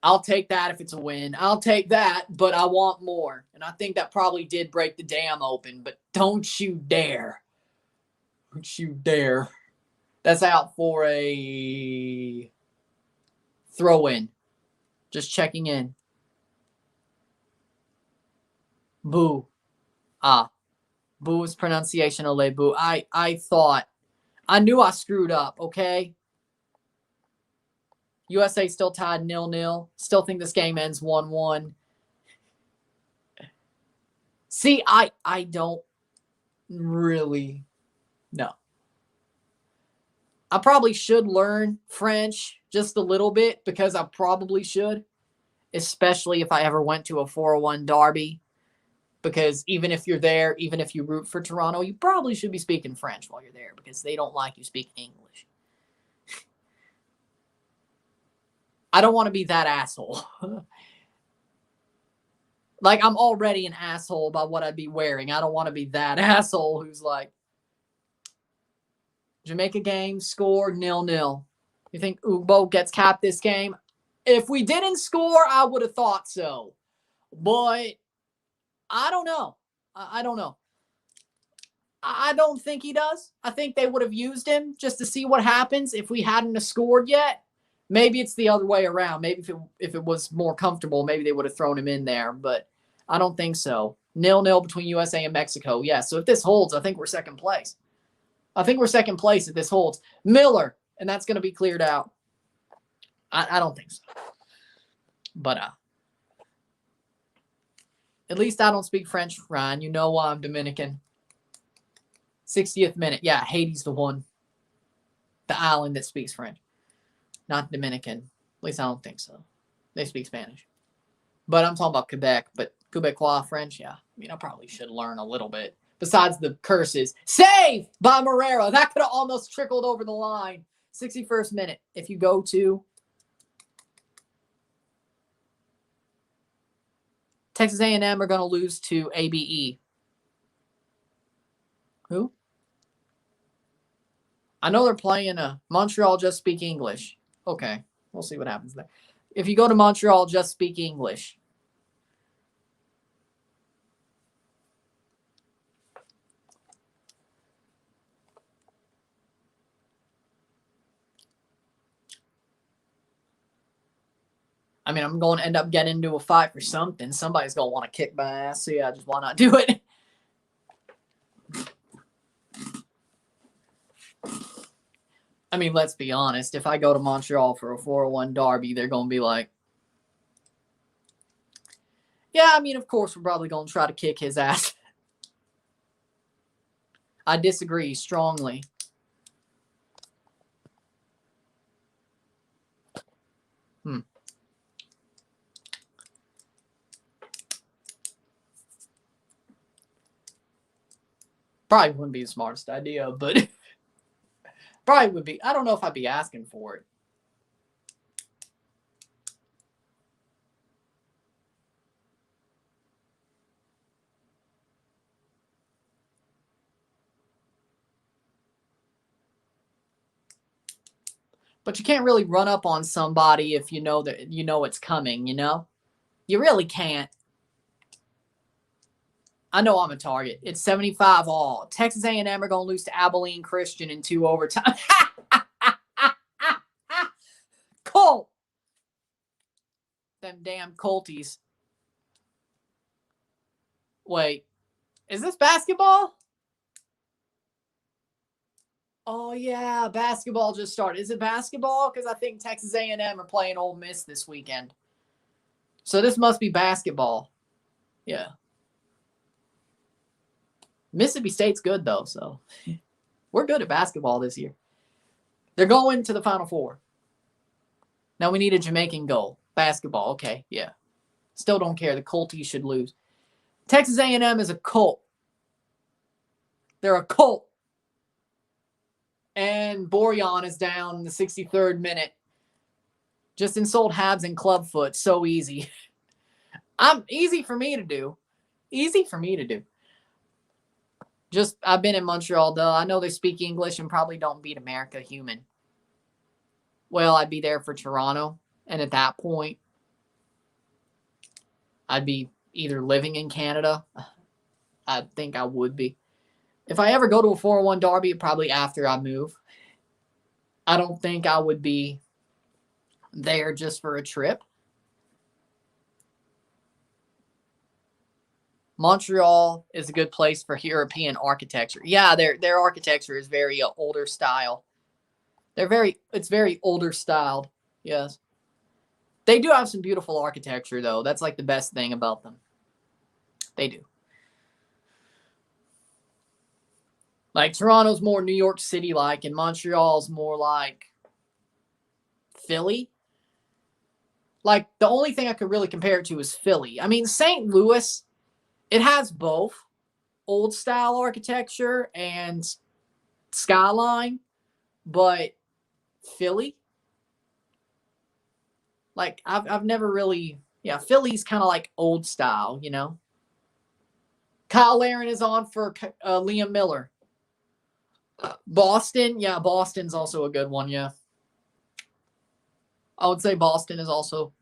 Speaker 1: I'll take that if it's a win. I'll take that, but I want more. And I think that probably did break the dam open, but don't you dare. Don't you dare. That's out for a throw-in. Just checking in. Boo. Ah. Boo's pronunciation of Le Boo. I knew I screwed up, okay? USA still tied 0-0. Still think this game ends 1-1. See, I don't really know. I probably should learn French just a little bit because I probably should, especially if I ever went to a 4-1 derby. Because even if you're there, even if you root for Toronto, you probably should be speaking French while you're there because they don't like you speaking English. I don't want to be that asshole. Like, I'm already an asshole about what I'd be wearing. I don't want to be that asshole who's like, Jamaica game, score 0-0. You think Ugbo gets capped this game? If we didn't score, I would have thought so. But I don't know. I don't know. I don't think he does. I think they would have used him just to see what happens if we hadn't scored yet. Maybe it's the other way around. Maybe if it was more comfortable, maybe they would have thrown him in there. But I don't think so. 0-0 between USA and Mexico. Yeah, so if this holds, I think we're second place. I think we're second place if this holds. Miller, and that's going to be cleared out. I don't think so. But at least I don't speak French, Ryan. You know I'm Dominican. 60th minute. Yeah, Haiti's the one. The island that speaks French. Not Dominican. At least I don't think so. They speak Spanish. But I'm talking about Quebec. But Quebecois French, yeah. I mean, I probably should learn a little bit. Besides the curses. Save by Morera. That could have almost trickled over the line. 61st minute. If you go to Texas A&M are going to lose to ABE. Who? I know they're playing Montreal just speak English. Okay, we'll see what happens there. If you go to Montreal, just speak English. I mean, I'm going to end up getting into a fight for something. Somebody's going to want to kick my ass. So, yeah, just why not do it? I mean, let's be honest. If I go to Montreal for a 4-1 derby, they're going to be like, yeah, I mean, of course, we're probably going to try to kick his ass. I disagree strongly. Probably wouldn't be the smartest idea, but probably would be. I don't know if I'd be asking for it. But you can't really run up on somebody if you know that it's coming, you know? You really can't. I know I'm a target. It's 75 all. Texas A&M are going to lose to Abilene Christian in 2 overtime. Colt. Them damn Colties. Wait. Is this basketball? Oh, yeah. Basketball just started. Is it basketball? Because I think Texas A&M are playing Ole Miss this weekend. So this must be basketball. Yeah. Mississippi State's good, though, so we're good at basketball this year. They're going to the Final Four. Now we need a Jamaican goal. Basketball, okay, yeah. Still don't care. The Colties should lose. Texas A&M is a cult. They're a cult. And Bourrion is down in the 63rd minute. Just insult Habs and Clubfoot. So easy. Easy for me to do. Easy for me to do. Just, I've been in Montreal, though. I know they speak English and probably don't beat America human. Well, I'd be there for Toronto. And at that point, I'd be either living in Canada. I think I would be. If I ever go to a 4-1 derby, probably after I move. I don't think I would be there just for a trip. Montreal is a good place for European architecture. Yeah, their architecture is very older style. It's very older styled. Yes. They do have some beautiful architecture though. That's like the best thing about them. They do. Like Toronto's more New York City like, and Montreal's more like Philly. Like the only thing I could really compare it to is Philly. I mean, St. Louis, it has both old style architecture and skyline, but Philly, like I've never really, yeah, Philly's kind of like old style, you know. Kyle Aaron is on for Liam Miller. Boston, yeah, Boston's also a good one, yeah. I would say Boston is also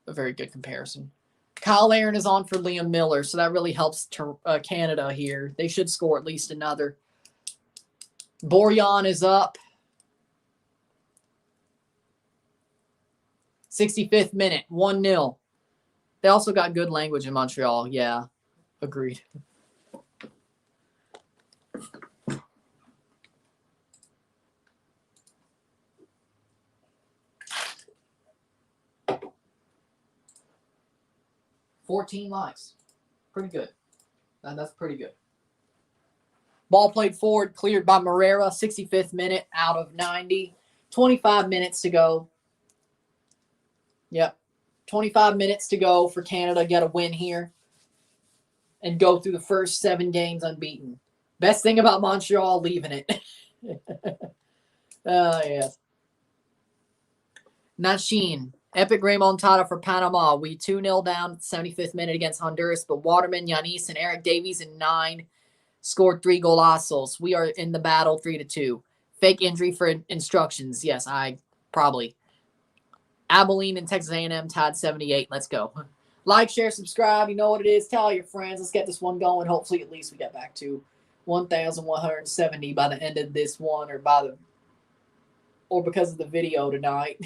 Speaker 1: a very good comparison. Kyle Aaron is on for Liam Miller, so that really helps Canada here. They should score at least another. Borjan is up. 65th minute, 1-0. They also got good language in Montreal. Yeah, agreed. $14 likes. Pretty good. That's pretty good. Ball played forward, cleared by Morera, 65th minute out of 90. 25 minutes to go. Yep. 25 minutes to go for Canada. Got a win here and go through the first 7 games unbeaten. Best thing about Montreal, leaving it. Yes. Nashin. Epic remontada for Panama. We 2-0 down at the 75th minute against Honduras, but Waterman, Yanis, and Eric Davies in 9 scored 3 golazos. We are in the battle 3-2. Fake injury for instructions. Yes, I probably. Abilene and Texas A&M tied 78. Let's go. Like, share, subscribe. You know what it is. Tell your friends. Let's get this one going. Hopefully, at least we get back to 1,170 by the end of this one, or because of the video tonight.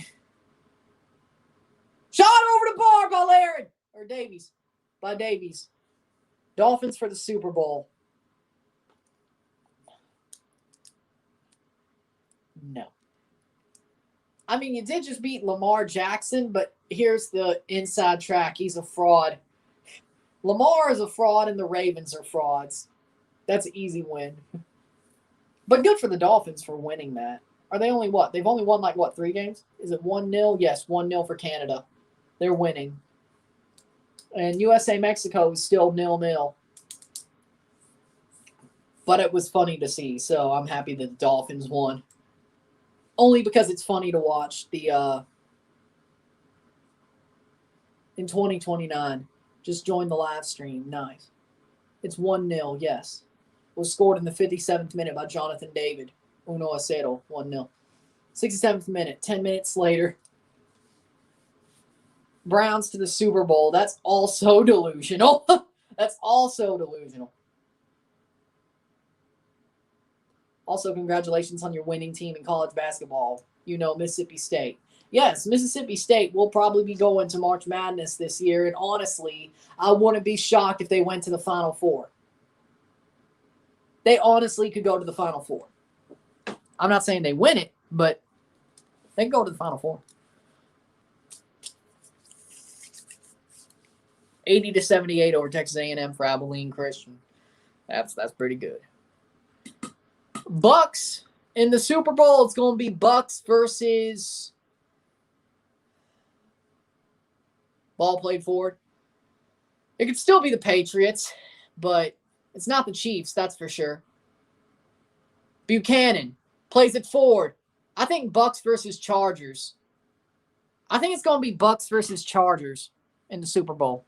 Speaker 1: Shot over the bar by Laren or Davies. By Davies. Dolphins for the Super Bowl. No. I mean, you did just beat Lamar Jackson, but here's the inside track. He's a fraud. Lamar is a fraud, and the Ravens are frauds. That's an easy win. But good for the Dolphins for winning that. Are they only what? They've only won, 3 games? Is it 1-0? Yes, 1-0 for Canada. They're winning. And USA-Mexico is still 0-0. But it was funny to see, so I'm happy that the Dolphins won. Only because it's funny to watch the in 2029. Just join the live stream. Nice. It's 1-0, yes. It was scored in the 57th minute by Jonathan David. 1-0, 1-0. 67th minute, 10 minutes later. Browns to the Super Bowl. That's also delusional. That's also delusional. Also, congratulations on your winning team in college basketball. You know, Mississippi State. Yes, Mississippi State will probably be going to March Madness this year. And honestly, I wouldn't be shocked if they went to the Final Four. They honestly could go to the Final Four. I'm not saying they win it, but they can go to the Final Four. 80-78 over Texas A&M for Abilene Christian. That's pretty good. Bucks in the Super Bowl. It's going to be Bucks versus ball played forward. It could still be the Patriots, but it's not the Chiefs, that's for sure. Buchanan plays it forward. I think Bucks versus Chargers. I think it's going to be Bucks versus Chargers in the Super Bowl.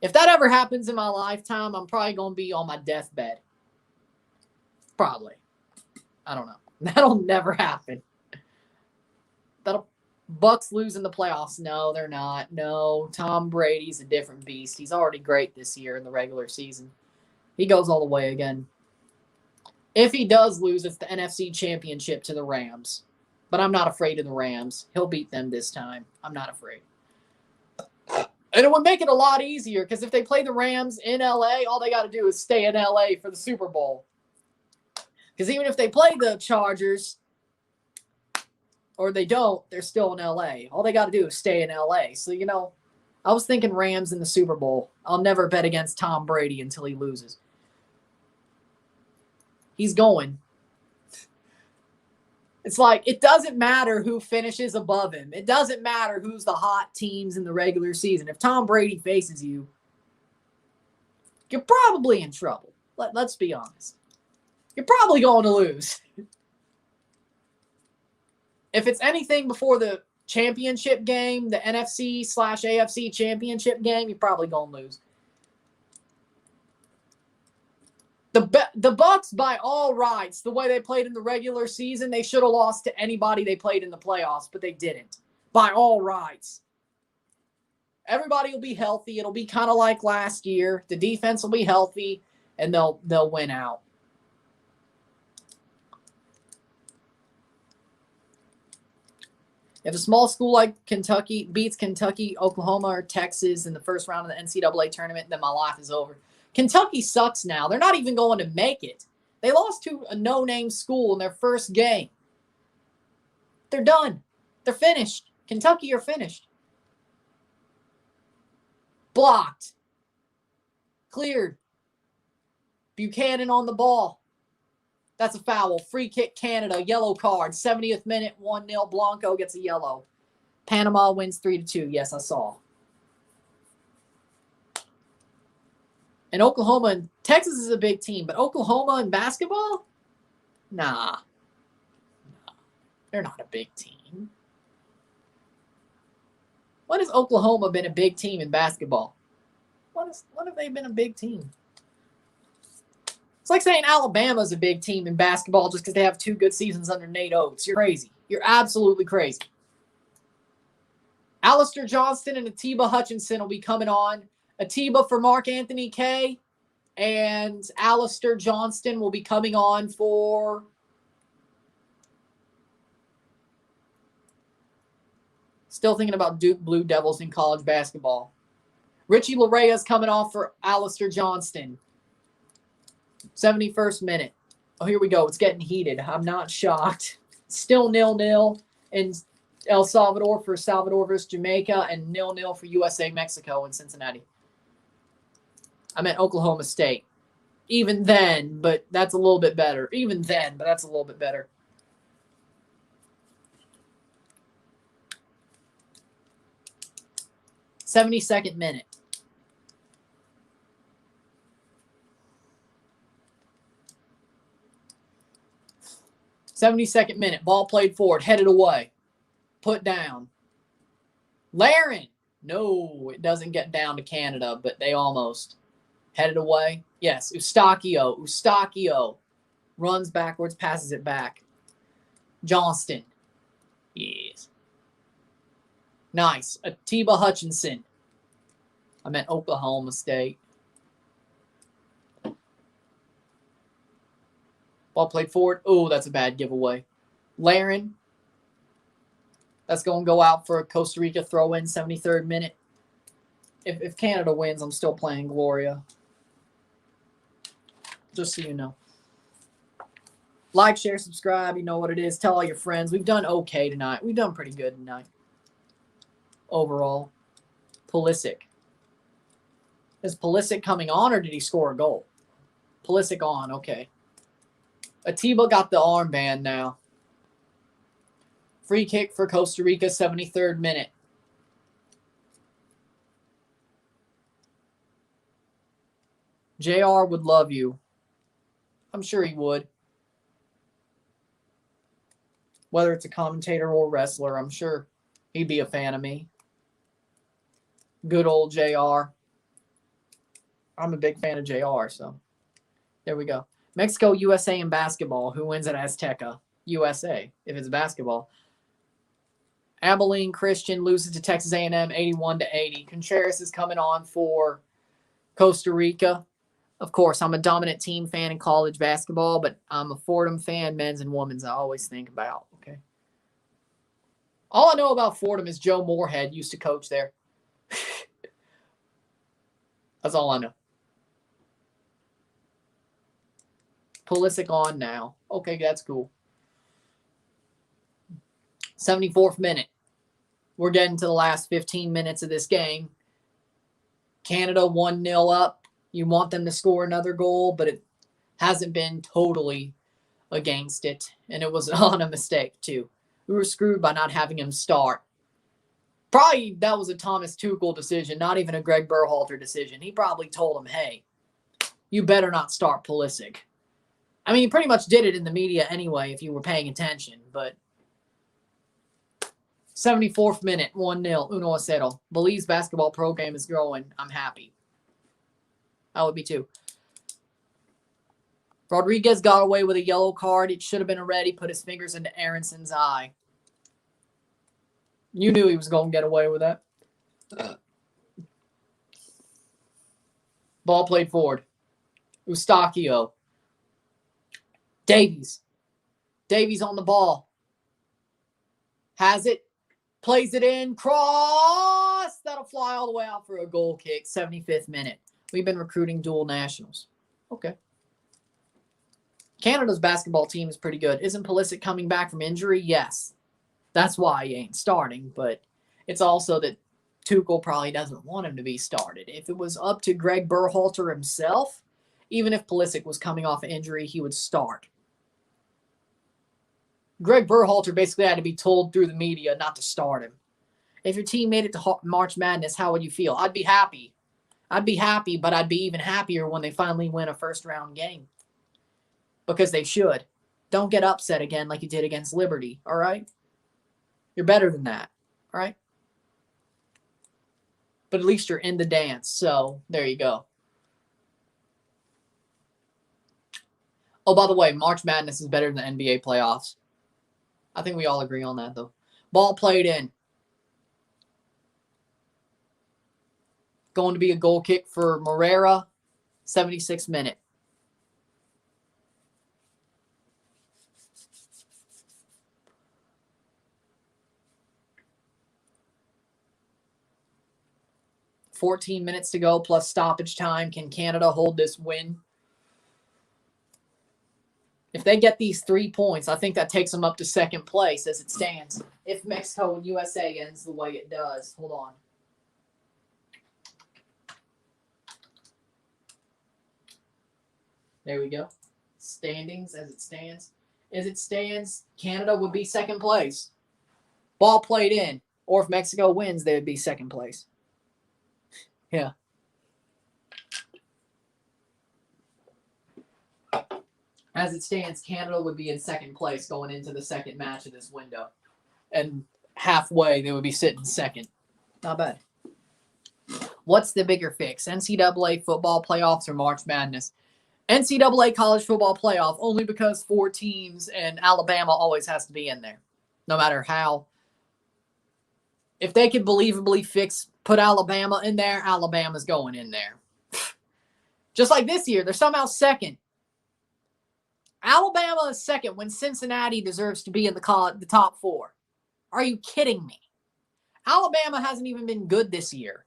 Speaker 1: If that ever happens in my lifetime, I'm probably going to be on my deathbed. Probably. I don't know. That'll never happen. Bucks lose in the playoffs. No, they're not. No, Tom Brady's a different beast. He's already great this year in the regular season. He goes all the way again. If he does lose, it's the NFC Championship to the Rams. But I'm not afraid of the Rams. He'll beat them this time. I'm not afraid. And it would make it a lot easier because if they play the Rams in LA, all they got to do is stay in LA for the Super Bowl. Because even if they play the Chargers or they don't, they're still in LA. All they got to do is stay in LA. So, you know, I was thinking Rams in the Super Bowl. I'll never bet against Tom Brady until he loses. He's going. It's like, it doesn't matter who finishes above him. It doesn't matter who's the hot teams in the regular season. If Tom Brady faces you, you're probably in trouble. Let's be honest. You're probably going to lose. If it's anything before the championship game, the NFC/AFC championship game, you're probably going to lose. The Bucks, by all rights, the way they played in the regular season, they should have lost to anybody they played in the playoffs, but they didn't. By all rights. Everybody will be healthy. It'll be kind of like last year. The defense will be healthy, and they'll win out. If a small school like Kentucky beats Kentucky, Oklahoma, or Texas in the first round of the NCAA tournament, then my life is over. Kentucky sucks now. They're not even going to make it. They lost to a no-name school in their first game. They're done. They're finished. Kentucky are finished. Blocked. Cleared. Buchanan on the ball. That's a foul. Free kick Canada. Yellow card. 70th minute. 1-0. Blanco gets a yellow. Panama wins 3-2. Yes, I saw. And Oklahoma and Texas is a big team, but Oklahoma in basketball? Nah. They're not a big team. When has Oklahoma been a big team in basketball? When have they been a big team? It's like saying Alabama's a big team in basketball just because they have 2 good seasons under Nate Oates. You're crazy. You're absolutely crazy. Alistair Johnston and Atiba Hutchinson will be coming on. Atiba for Mark Anthony K, and Alistair Johnston will be coming on for still thinking about Duke Blue Devils in college basketball. Richie Larea's coming off for Alistair Johnston. 71st minute. Oh, here we go. It's getting heated. I'm not shocked. Still 0-0 in El Salvador for Salvador versus Jamaica, and 0-0 for USA Mexico in Cincinnati. I meant Oklahoma State. Even then, but that's a little bit better. Even then, but that's a little bit better. '72nd minute. '72nd minute. Ball played forward. Headed away. Put down. Laren. No, it doesn't get down to Canada, but they almost. Headed away. Yes, Eustachio runs backwards, passes it back. Johnston. Yes. Nice. Atiba Hutchinson. I meant Oklahoma State. Ball played forward. Oh, that's a bad giveaway. Laren. That's going to go out for a Costa Rica throw-in, 73rd minute. If Canada wins, I'm still playing Gloria. Just so you know. Like, share, subscribe. You know what it is. Tell all your friends. We've done okay tonight. We've done pretty good tonight. Overall. Pulisic. Is Pulisic coming on, or did he score a goal? Pulisic on. Okay. Atiba got the armband now. Free kick for Costa Rica, 73rd minute. JR would love you. I'm sure he would. Whether it's a commentator or wrestler, I'm sure he'd be a fan of me. Good old JR. I'm a big fan of JR, so there we go. Mexico, USA in basketball. Who wins at Azteca? USA, if it's basketball. Abilene Christian loses to Texas A&M 81-80. Contreras is coming on for Costa Rica. Of course, I'm a dominant team fan in college basketball, but I'm a Fordham fan, men's and women's, I always think about. Okay. All I know about Fordham is Joe Moorhead used to coach there. That's all I know. Pulisic on now. Okay, that's cool. 74th minute. We're getting to the last 15 minutes of this game. Canada 1-0 up. You want them to score another goal, but it hasn't been totally against it. And it was on a mistake, too. We were screwed by not having him start. Probably that was a Thomas Tuchel decision, not even a Greg Berhalter decision. He probably told him, hey, you better not start Pulisic. I mean, he pretty much did it in the media anyway, if you were paying attention. But 74th minute, 1-0, 1-0. Belize's basketball program is growing. I'm happy. I would be too. Rodriguez got away with a yellow card. It should have been a red. He put his fingers into Aronson's eye. You knew he was going to get away with that. Ball played forward. Eustachio. Davies. Davies on the ball. Has it. Plays it in. Cross. That'll fly all the way out for a goal kick. 75th minute. We've been recruiting dual nationals. Okay. Canada's basketball team is pretty good. Isn't Pulisic coming back from injury? Yes. That's why he ain't starting. But it's also that Tuchel probably doesn't want him to be started. If it was up to Greg Berhalter himself, even if Pulisic was coming off an injury, he would start. Greg Berhalter basically had to be told through the media not to start him. If your team made it to March Madness, how would you feel? I'd be happy. I'd be happy, but I'd be even happier when they finally win a first-round game. Because they should. Don't get upset again like you did against Liberty, all right? You're better than that, all right? But at least you're in the dance, so there you go. Oh, by the way, March Madness is better than the NBA playoffs. I think we all agree on that, though. Ball played in. Going to be a goal kick for Moreira. 76th minute. $14 minutes to go plus stoppage time. Can Canada hold this win? If they get these 3 points, I think that takes them up to second place as it stands. If Mexico and USA ends the way it does. Hold on. There we go. Standings as it stands. As it stands, Canada would be second place. Ball played in. Or if Mexico wins, they would be second place. Yeah. As it stands, Canada would be in second place going into the second match of this window. And halfway, they would be sitting second. Not bad. What's the bigger fix? NCAA football playoffs or March Madness? NCAA college football playoff only because 4 teams and Alabama always has to be in there. No matter how. If they could believably put Alabama in there, Alabama's going in there. Just like this year, they're somehow second. Alabama is second when Cincinnati deserves to be in the top 4. Are you kidding me? Alabama hasn't even been good this year.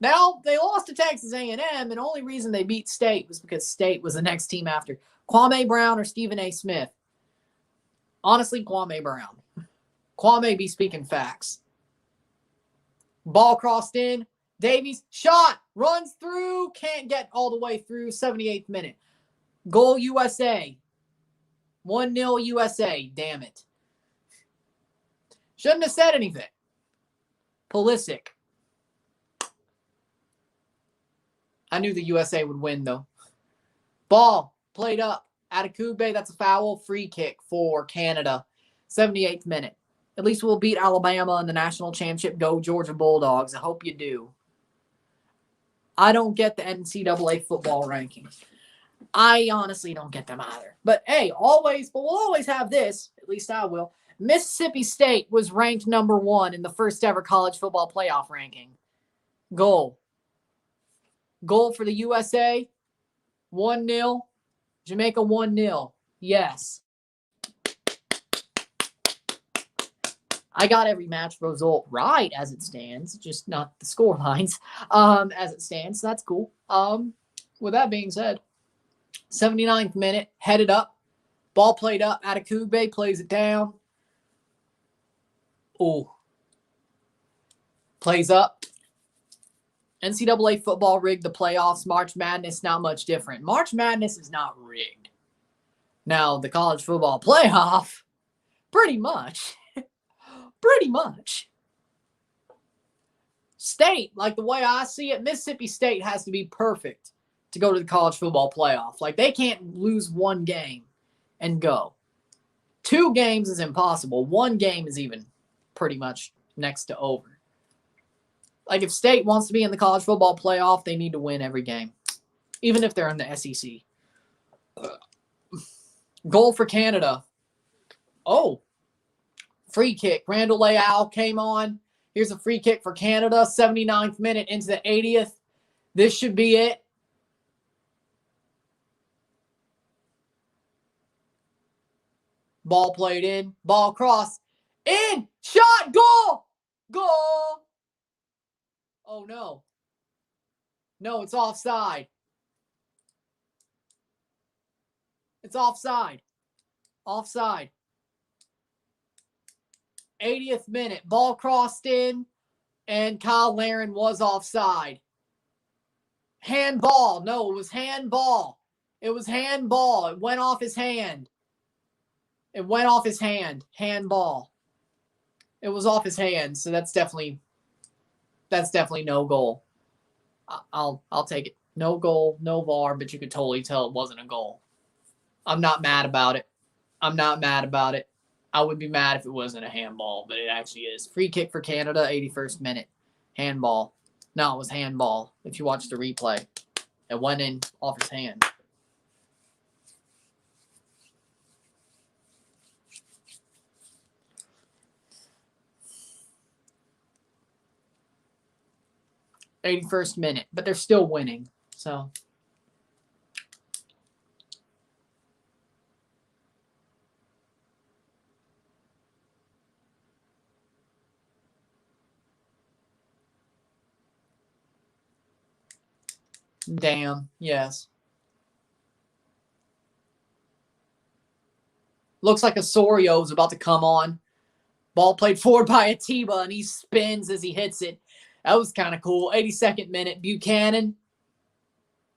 Speaker 1: Now, they lost to Texas A&M, and the only reason they beat State was because State was the next team after. Kwame Brown or Stephen A. Smith? Honestly, Kwame Brown. Kwame be speaking facts. Ball crossed in. Davies, shot, runs through, can't get all the way through, 78th minute. Goal USA. 1-0 USA. Damn it. Shouldn't have said anything. Pulisic. I knew the USA would win, though. Ball played up. Adekugbe, that's a foul. Free kick for Canada. 78th minute. At least we'll beat Alabama in the national championship. Go Georgia Bulldogs. I hope you do. I don't get the NCAA football rankings. I honestly don't get them either. But hey, we'll always have this. At least I will. Mississippi State was ranked number 1 in the first ever college football playoff ranking. Goal for the USA. 1-0. Jamaica 1-0. Yes. I got every match result right as it stands, just not the score lines as it stands. So that's cool. With that being said, 79th minute, headed up, ball played up. Adekugbe plays it down. Oh, plays up. NCAA football rigged the playoffs. March Madness, not much different. March Madness is not rigged. Now, the college football playoff, pretty much. Pretty much. State, like the way I see it, Mississippi State has to be perfect to go to the college football playoff. Like, they can't lose one game and go. 2 games is impossible. 1 game is even pretty much next to over. Like, if State wants to be in the college football playoff, they need to win every game, even if they're in the SEC. Goal for Canada. Oh, free kick. Randall Leal came on. Here's a free kick for Canada. 79th minute into the 80th. This should be it. Ball played in. Ball cross. In. Shot. Goal. Goal. Oh, no. No, it's offside. It's offside. Offside. 80th minute. Ball crossed in, and Kyle Laren was offside. Handball. No, it was handball. It was handball. It went off his hand. It went off his hand. Handball. It was off his hand, so that's definitely no goal. I'll take it. No goal, no VAR, but you could totally tell it wasn't a goal. I'm not mad about it. I'm not mad about it. I would be mad if it wasn't a handball, but it actually is. Free kick for Canada, 81st minute. Handball. No, it was handball. If you watch the replay, it went in off his hand. '81st minute, but they're still winning. So. Damn, yes. Looks like Osorio is about to come on. Ball played forward by Atiba, and he spins as he hits it. That was kind of cool. 82nd minute, Buchanan.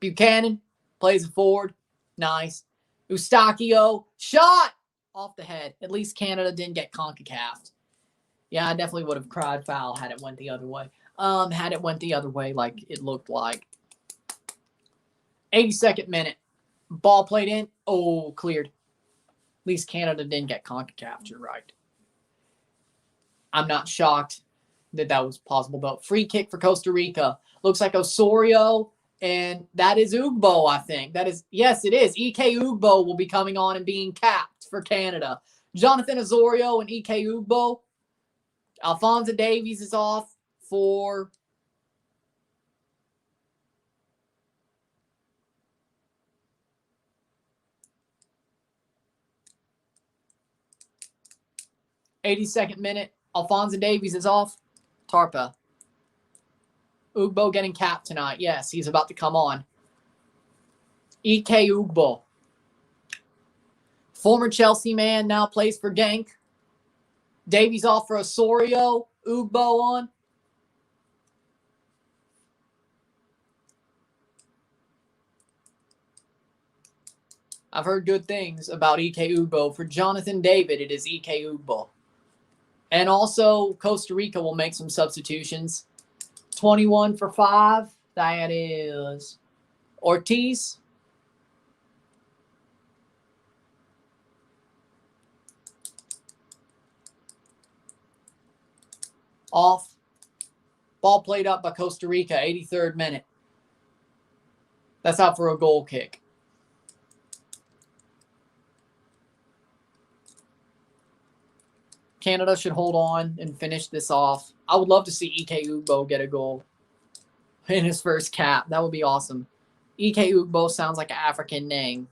Speaker 1: Buchanan plays it forward. Nice. Eustachio, shot off the head. At least Canada didn't get CONCACAF. Yeah, I definitely would have cried foul had it went the other way. Had it went the other way like it looked like. 82nd minute. Ball played in. Oh, cleared. At least Canada didn't get CONCACAF. You're right. I'm not shocked that was possible, though. Free kick for Costa Rica. Looks like Osorio, and that is Ugbo, I think. That is, yes, it is. Ike Ugbo will be coming on and being capped for Canada. Jonathan Osorio and Ike Ugbo. Alphonso Davies is off for '82nd minute. Alphonso Davies is off. Tarpa. Ugbo getting capped tonight. Yes, he's about to come on. Ike Ugbo. Former Chelsea man, now plays for Genk. Davies off for Osorio. Ugbo on. I've heard good things about Ike Ugbo. For Jonathan David, it is Ike Ugbo. And also, Costa Rica will make some substitutions. 21 for 5. That is Ortiz. Off. Ball played up by Costa Rica, 83rd minute. That's out for a goal kick. Canada should hold on and finish this off. I would love to see Ike Ugbo get a goal in his first cap. That would be awesome. Ike Ugbo sounds like an African name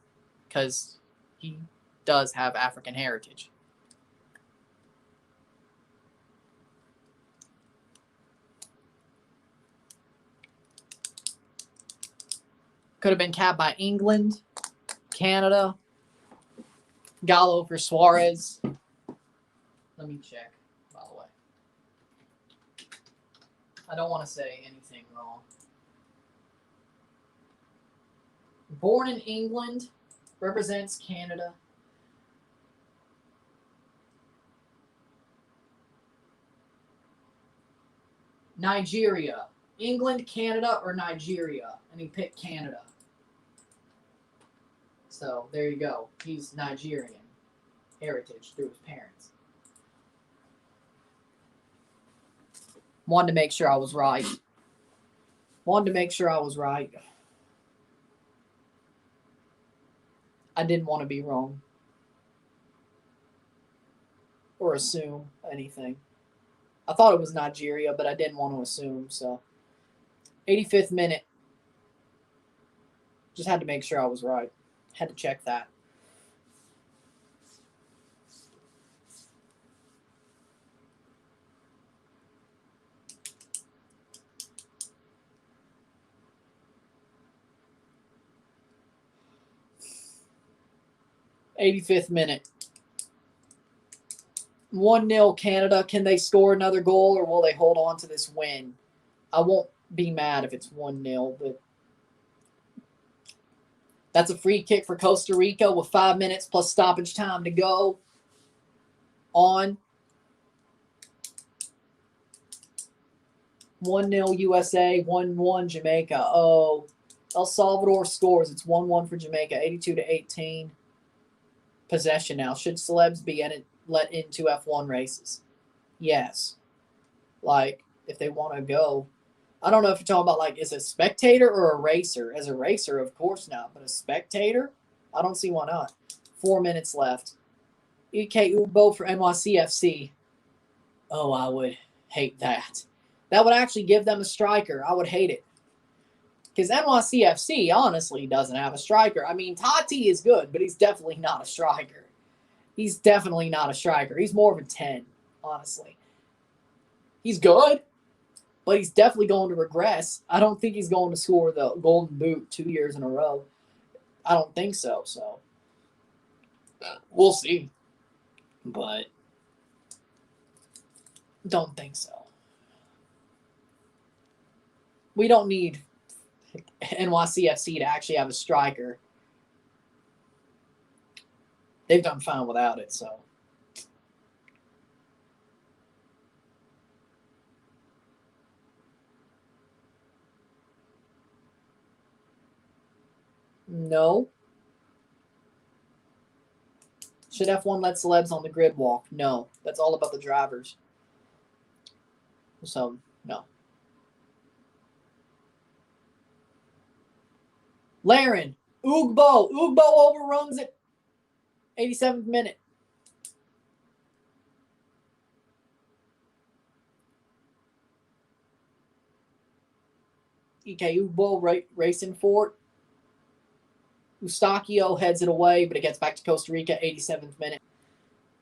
Speaker 1: because he does have African heritage. Could have been capped by England, Canada, Gallo for Suarez. Let me check, by the way. I don't want to say anything wrong. Born in England, represents Canada. Nigeria. England, Canada, or Nigeria. And he picked Canada. So, there you go. He's Nigerian heritage through his parents. Wanted to make sure I was right. I didn't want to be wrong. Or assume anything. I thought it was Nigeria, but I didn't want to assume, so. 85th minute. Just had to make sure I was right. Had to check that. '85th minute. 1-0 Canada. Can they score another goal, or will they hold on to this win? I won't be mad if it's 1-0, but that's a free kick for Costa Rica with 5 minutes plus stoppage time to go. On. 1-0 USA, 1-1 Jamaica. Oh, El Salvador scores. It's 1-1 for Jamaica, 82-18. Possession now. Should celebs be let into F1 races? Yes. Like, if they want to go. I don't know if you're talking about, like, is a spectator or a racer? As a racer, of course not. But a spectator? I don't see why not. 4 minutes left. EK Ugbo for NYCFC. Oh, I would hate that. That would actually give them a striker. I would hate it. Because NYCFC, honestly, doesn't have a striker. I mean, Tati is good, but he's definitely not a striker. He's definitely not a striker. He's more of a 10, honestly. He's good, but he's definitely going to regress. I don't think he's going to score the Golden Boot 2 years in a row. I don't think so, so we'll see. But don't think so. We don't need NYCFC to actually have a striker. They've done fine without it, so. No. Should F1 let celebs on the grid walk? No. That's all about the drivers. So, no. Laren. Ugbo. Ugbo overruns it. 87th minute. EK Ugbo racing for it. Eustachio heads it away, but it gets back to Costa Rica, 87th minute.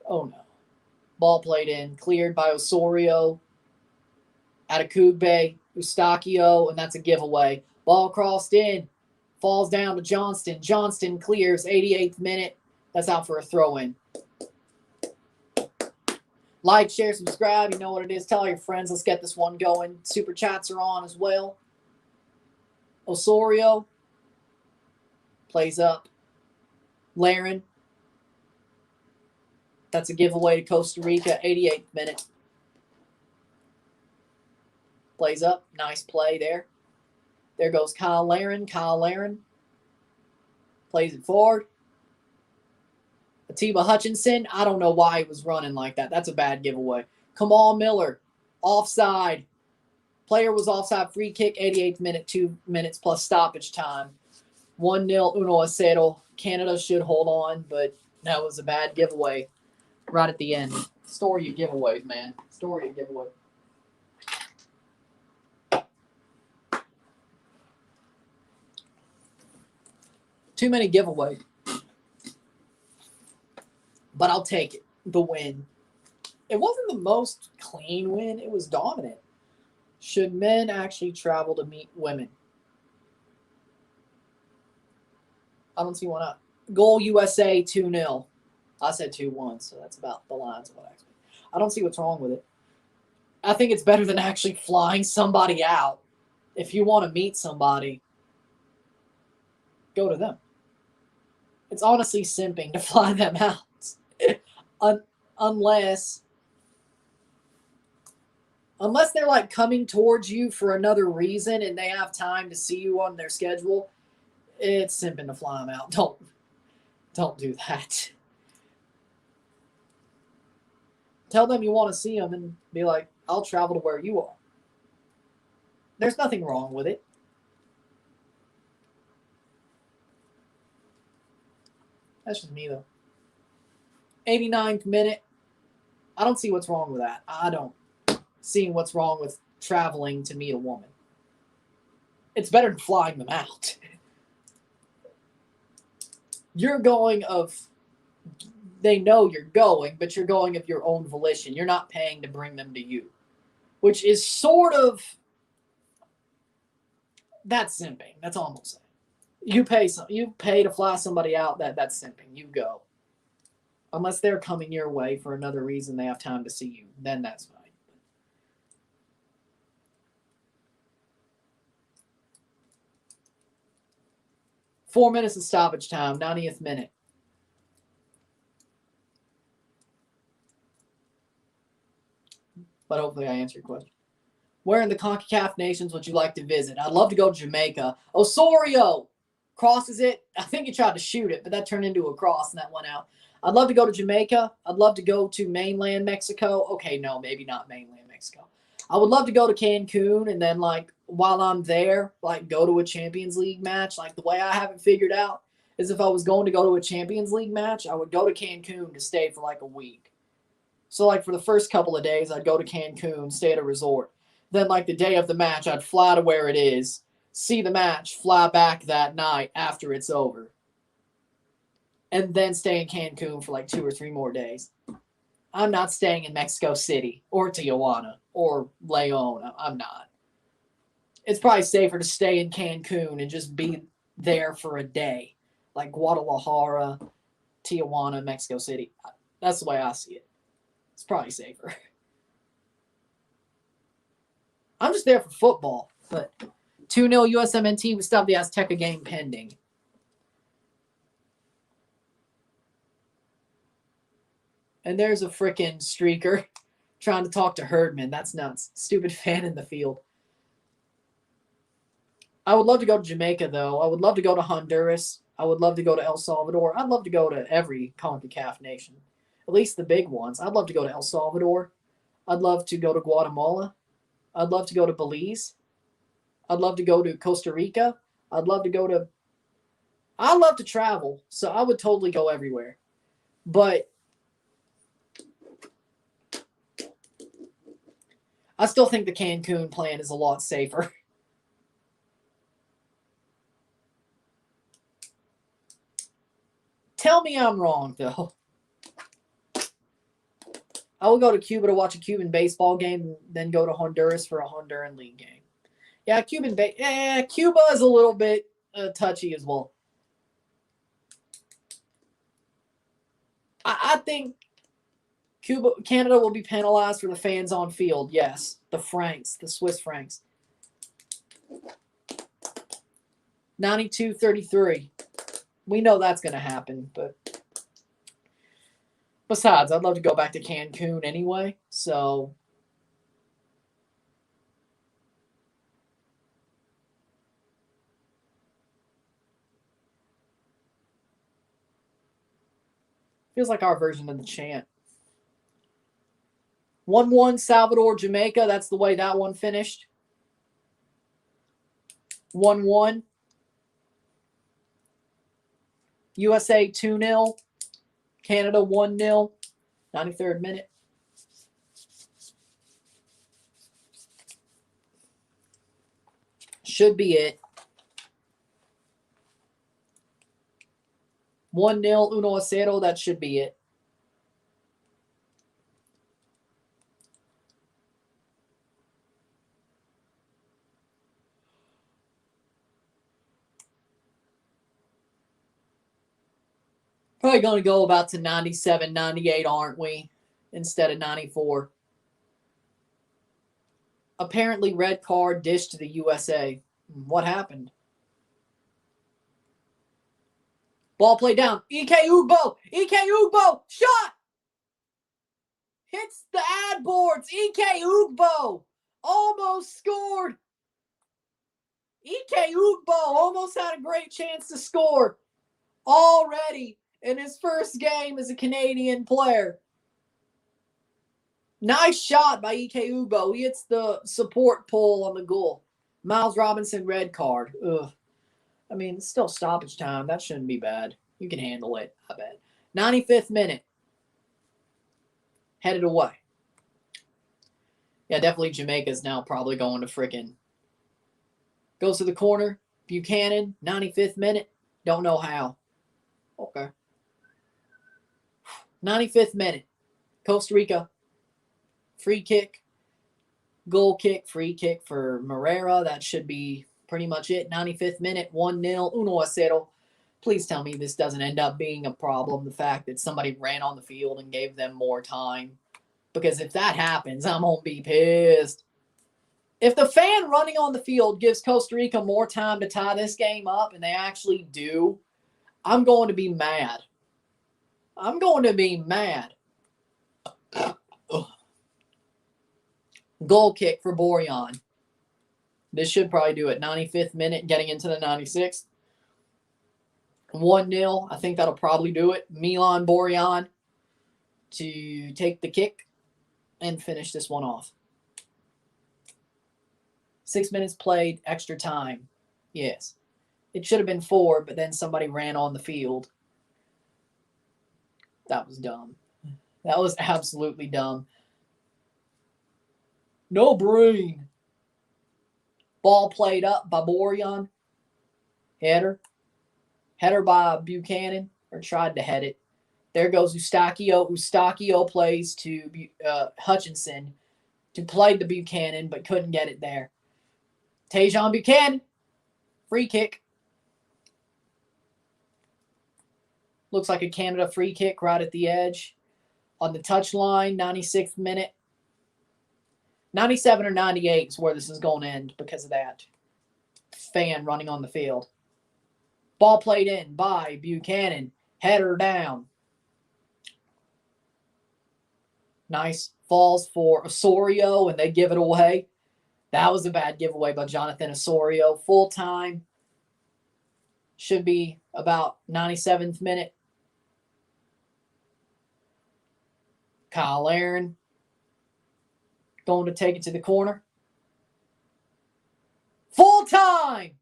Speaker 1: Oh, no. Ball played in. Cleared by Osorio. Atakugbe. Eustachio, and that's a giveaway. Ball crossed in. Falls down to Johnston. Johnston clears, 88th minute. That's out for a throw-in. Like, share, subscribe. You know what it is. Tell your friends. Let's get this one going. Super chats are on as well. Osorio plays up. Laren. That's a giveaway to Costa Rica. 88th minute. Plays up. Nice play there. There goes Kyle Laren. Kyle Laren plays it forward. Atiba Hutchinson. I don't know why he was running like that. That's a bad giveaway. Kamal Miller. Offside. Player was offside. Free kick. 88th minute. 2 minutes plus stoppage time. 1-0 1-0. Canada should hold on, but that was a bad giveaway right at the end. Story of giveaways, man. Story of giveaway. Too many giveaways. But I'll take it. The win. It wasn't the most clean win. It was dominant. Should men actually travel to meet women? I don't see why not. Goal USA 2-0. I said 2-1, so that's about the lines of what I expect. I don't see what's wrong with it. I think it's better than actually flying somebody out. If you want to meet somebody, go to them. It's honestly simping to fly them out. unless they're like coming towards you for another reason and they have time to see you on their schedule, it's simping to fly them out. Don't do that. Tell them you want to see them and be like, I'll travel to where you are. There's nothing wrong with it. That's just me, though. 89th minute. I don't see what's wrong with that. I don't see what's wrong with traveling to meet a woman. It's better than flying them out. You're going of... They know you're going, but you're going of your own volition. You're not paying to bring them to you. Which is sort of... That's simping. That's all I'm saying. You pay to fly somebody out, that's simping. You go. Unless they're coming your way for another reason, they have time to see you. Then that's fine. 4 minutes of stoppage time, 90th minute. But hopefully I answered your question. Where in the CONCACAF nations would you like to visit? I'd love to go to Jamaica. Osorio crosses it. I think he tried to shoot it, but that turned into a cross and that went out. I'd love to go to Jamaica. I'd love to go to mainland Mexico. Okay, no, maybe not mainland Mexico. I would love to go to Cancun and then, like, while I'm there, like, go to a Champions League match. Like, the way I have it figured out is if I was going to go to a Champions League match, I would go to Cancun to stay for, like, a week. So, like, for the first couple of days, I'd go to Cancun, stay at a resort. Then, like, the day of the match, I'd fly to where it is, see the match, fly back that night after it's over. And then stay in Cancun for like 2 or 3 more days. I'm not staying in Mexico City or Tijuana or Leon. I'm not. It's probably safer to stay in Cancun and just be there for a day. Like Guadalajara, Tijuana, Mexico City. That's the way I see it. It's probably safer. I'm just there for football. But 2-0 USMNT, we still have the Azteca game pending. And there's a freaking streaker trying to talk to Herdman. That's nuts. Stupid fan in the field. I would love to go to Jamaica, though. I would love to go to Honduras. I would love to go to El Salvador. I'd love to go to every CONCACAF nation, at least the big ones. I'd love to go to El Salvador. I'd love to go to Guatemala. I'd love to go to Belize. I'd love to go to Costa Rica. I'd love to go to... I love to travel, so I would totally go everywhere. But I still think the Cancun plan is a lot safer. Tell me I'm wrong, though. I will go to Cuba to watch a Cuban baseball game, then go to Honduras for a Honduran league game. Yeah, Cuba is a little bit touchy as well. I think Canada will be penalized for the fans on field. Yes, the Swiss francs. 92-33. We know that's going to happen, but besides, I'd love to go back to Cancun anyway, so feels like our version of the chant. 1-1 Salvador, Jamaica. That's the way that one finished. 1-1. USA 2-0. Canada 1-0. 93rd minute. Should be it. 1-0, 1-0. That should be it. Probably going to go about to 97, 98, aren't we? Instead of 94. Apparently, red card dish to the USA. What happened? Ball played down. Ike Ugbo. Ike Ugbo. Shot. Hits the ad boards. Ike Ugbo. Almost scored. Ike Ugbo almost had a great chance to score already in his first game as a Canadian player. Nice shot by Ike Ugbo. He hits the support pole on the goal. Miles Robinson, red card. Ugh. I mean, it's still stoppage time. That shouldn't be bad. You can handle it, I bet. 95th minute. Headed away. Yeah, definitely Jamaica's now probably going to frickin' goes to the corner. Buchanan, 95th minute. Don't know how. Okay. 95th minute. Costa Rica. Free kick. Goal kick. Free kick for Moreira. That should be pretty much it. 95th minute. 1-0. 1-0. Please tell me this doesn't end up being a problem. The fact that somebody ran on the field and gave them more time. Because if that happens, I'm going to be pissed. If the fan running on the field gives Costa Rica more time to tie this game up, and they actually do, I'm going to be mad. I'm going to be mad. Goal kick for Borjan. This should probably do it. 95th minute, getting into the 96th. 1-0. I think that'll probably do it. Milan Borjan to take the kick and finish this one off. 6 minutes played, extra time. Yes. It should have been 4, but then somebody ran on the field. That was dumb. That was absolutely dumb. No brain. Ball played up by Borjan. Header. Header by Buchanan, or tried to head it. There goes Eustachio. Eustachio plays to Hutchinson to play the Buchanan, but couldn't get it there. Tajon Buchanan, free kick. Looks like a Canada free kick right at the edge. On the touchline, 96th minute. 97 or 98 is where this is going to end because of that fan running on the field. Ball played in by Buchanan. Header down. Nice. Falls for Osorio, and they give it away. That was a bad giveaway by Jonathan Osorio. Full time. Should be about 97th minute. Kyle Aaron going to take it to the corner. Full time.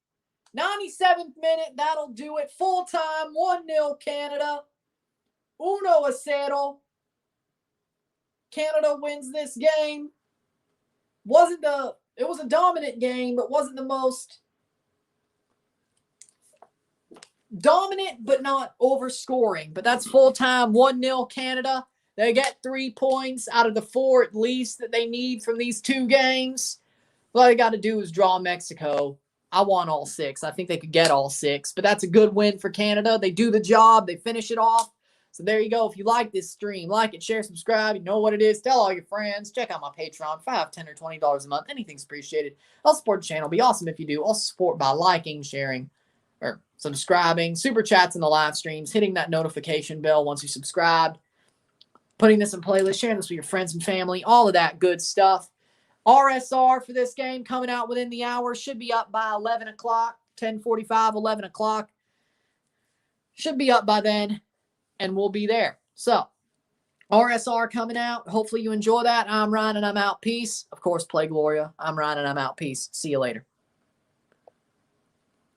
Speaker 1: 97th minute. That'll do it. Full time. 1-0 Canada. 1-0. Canada wins this game. It was a dominant game, but wasn't the most dominant, but not overscoring. But that's full time. 1-0 Canada. They get 3 points out of the 4 at least that they need from these 2 games. All they got to do is draw Mexico. I want all 6. I think they could get all 6. But that's a good win for Canada. They do the job. They finish it off. So there you go. If you like this stream, like it, share, subscribe. You know what it is. Tell all your friends. Check out my Patreon. $5, $10, or $20 a month. Anything's appreciated. I'll support the channel. Be awesome if you do. Also support by liking, sharing, or subscribing. Super chats in the live streams. Hitting that notification bell once you subscribed. Putting this in playlist. Sharing this with your friends and family. All of that good stuff. RSR for this game coming out within the hour. Should be up by 11 o'clock. 10:45, 11 o'clock. Should be up by then. And we'll be there. So, RSR coming out. Hopefully you enjoy that. I'm Ryan and I'm out. Peace. Of course, play Gloria. I'm Ryan and I'm out. Peace. See you later.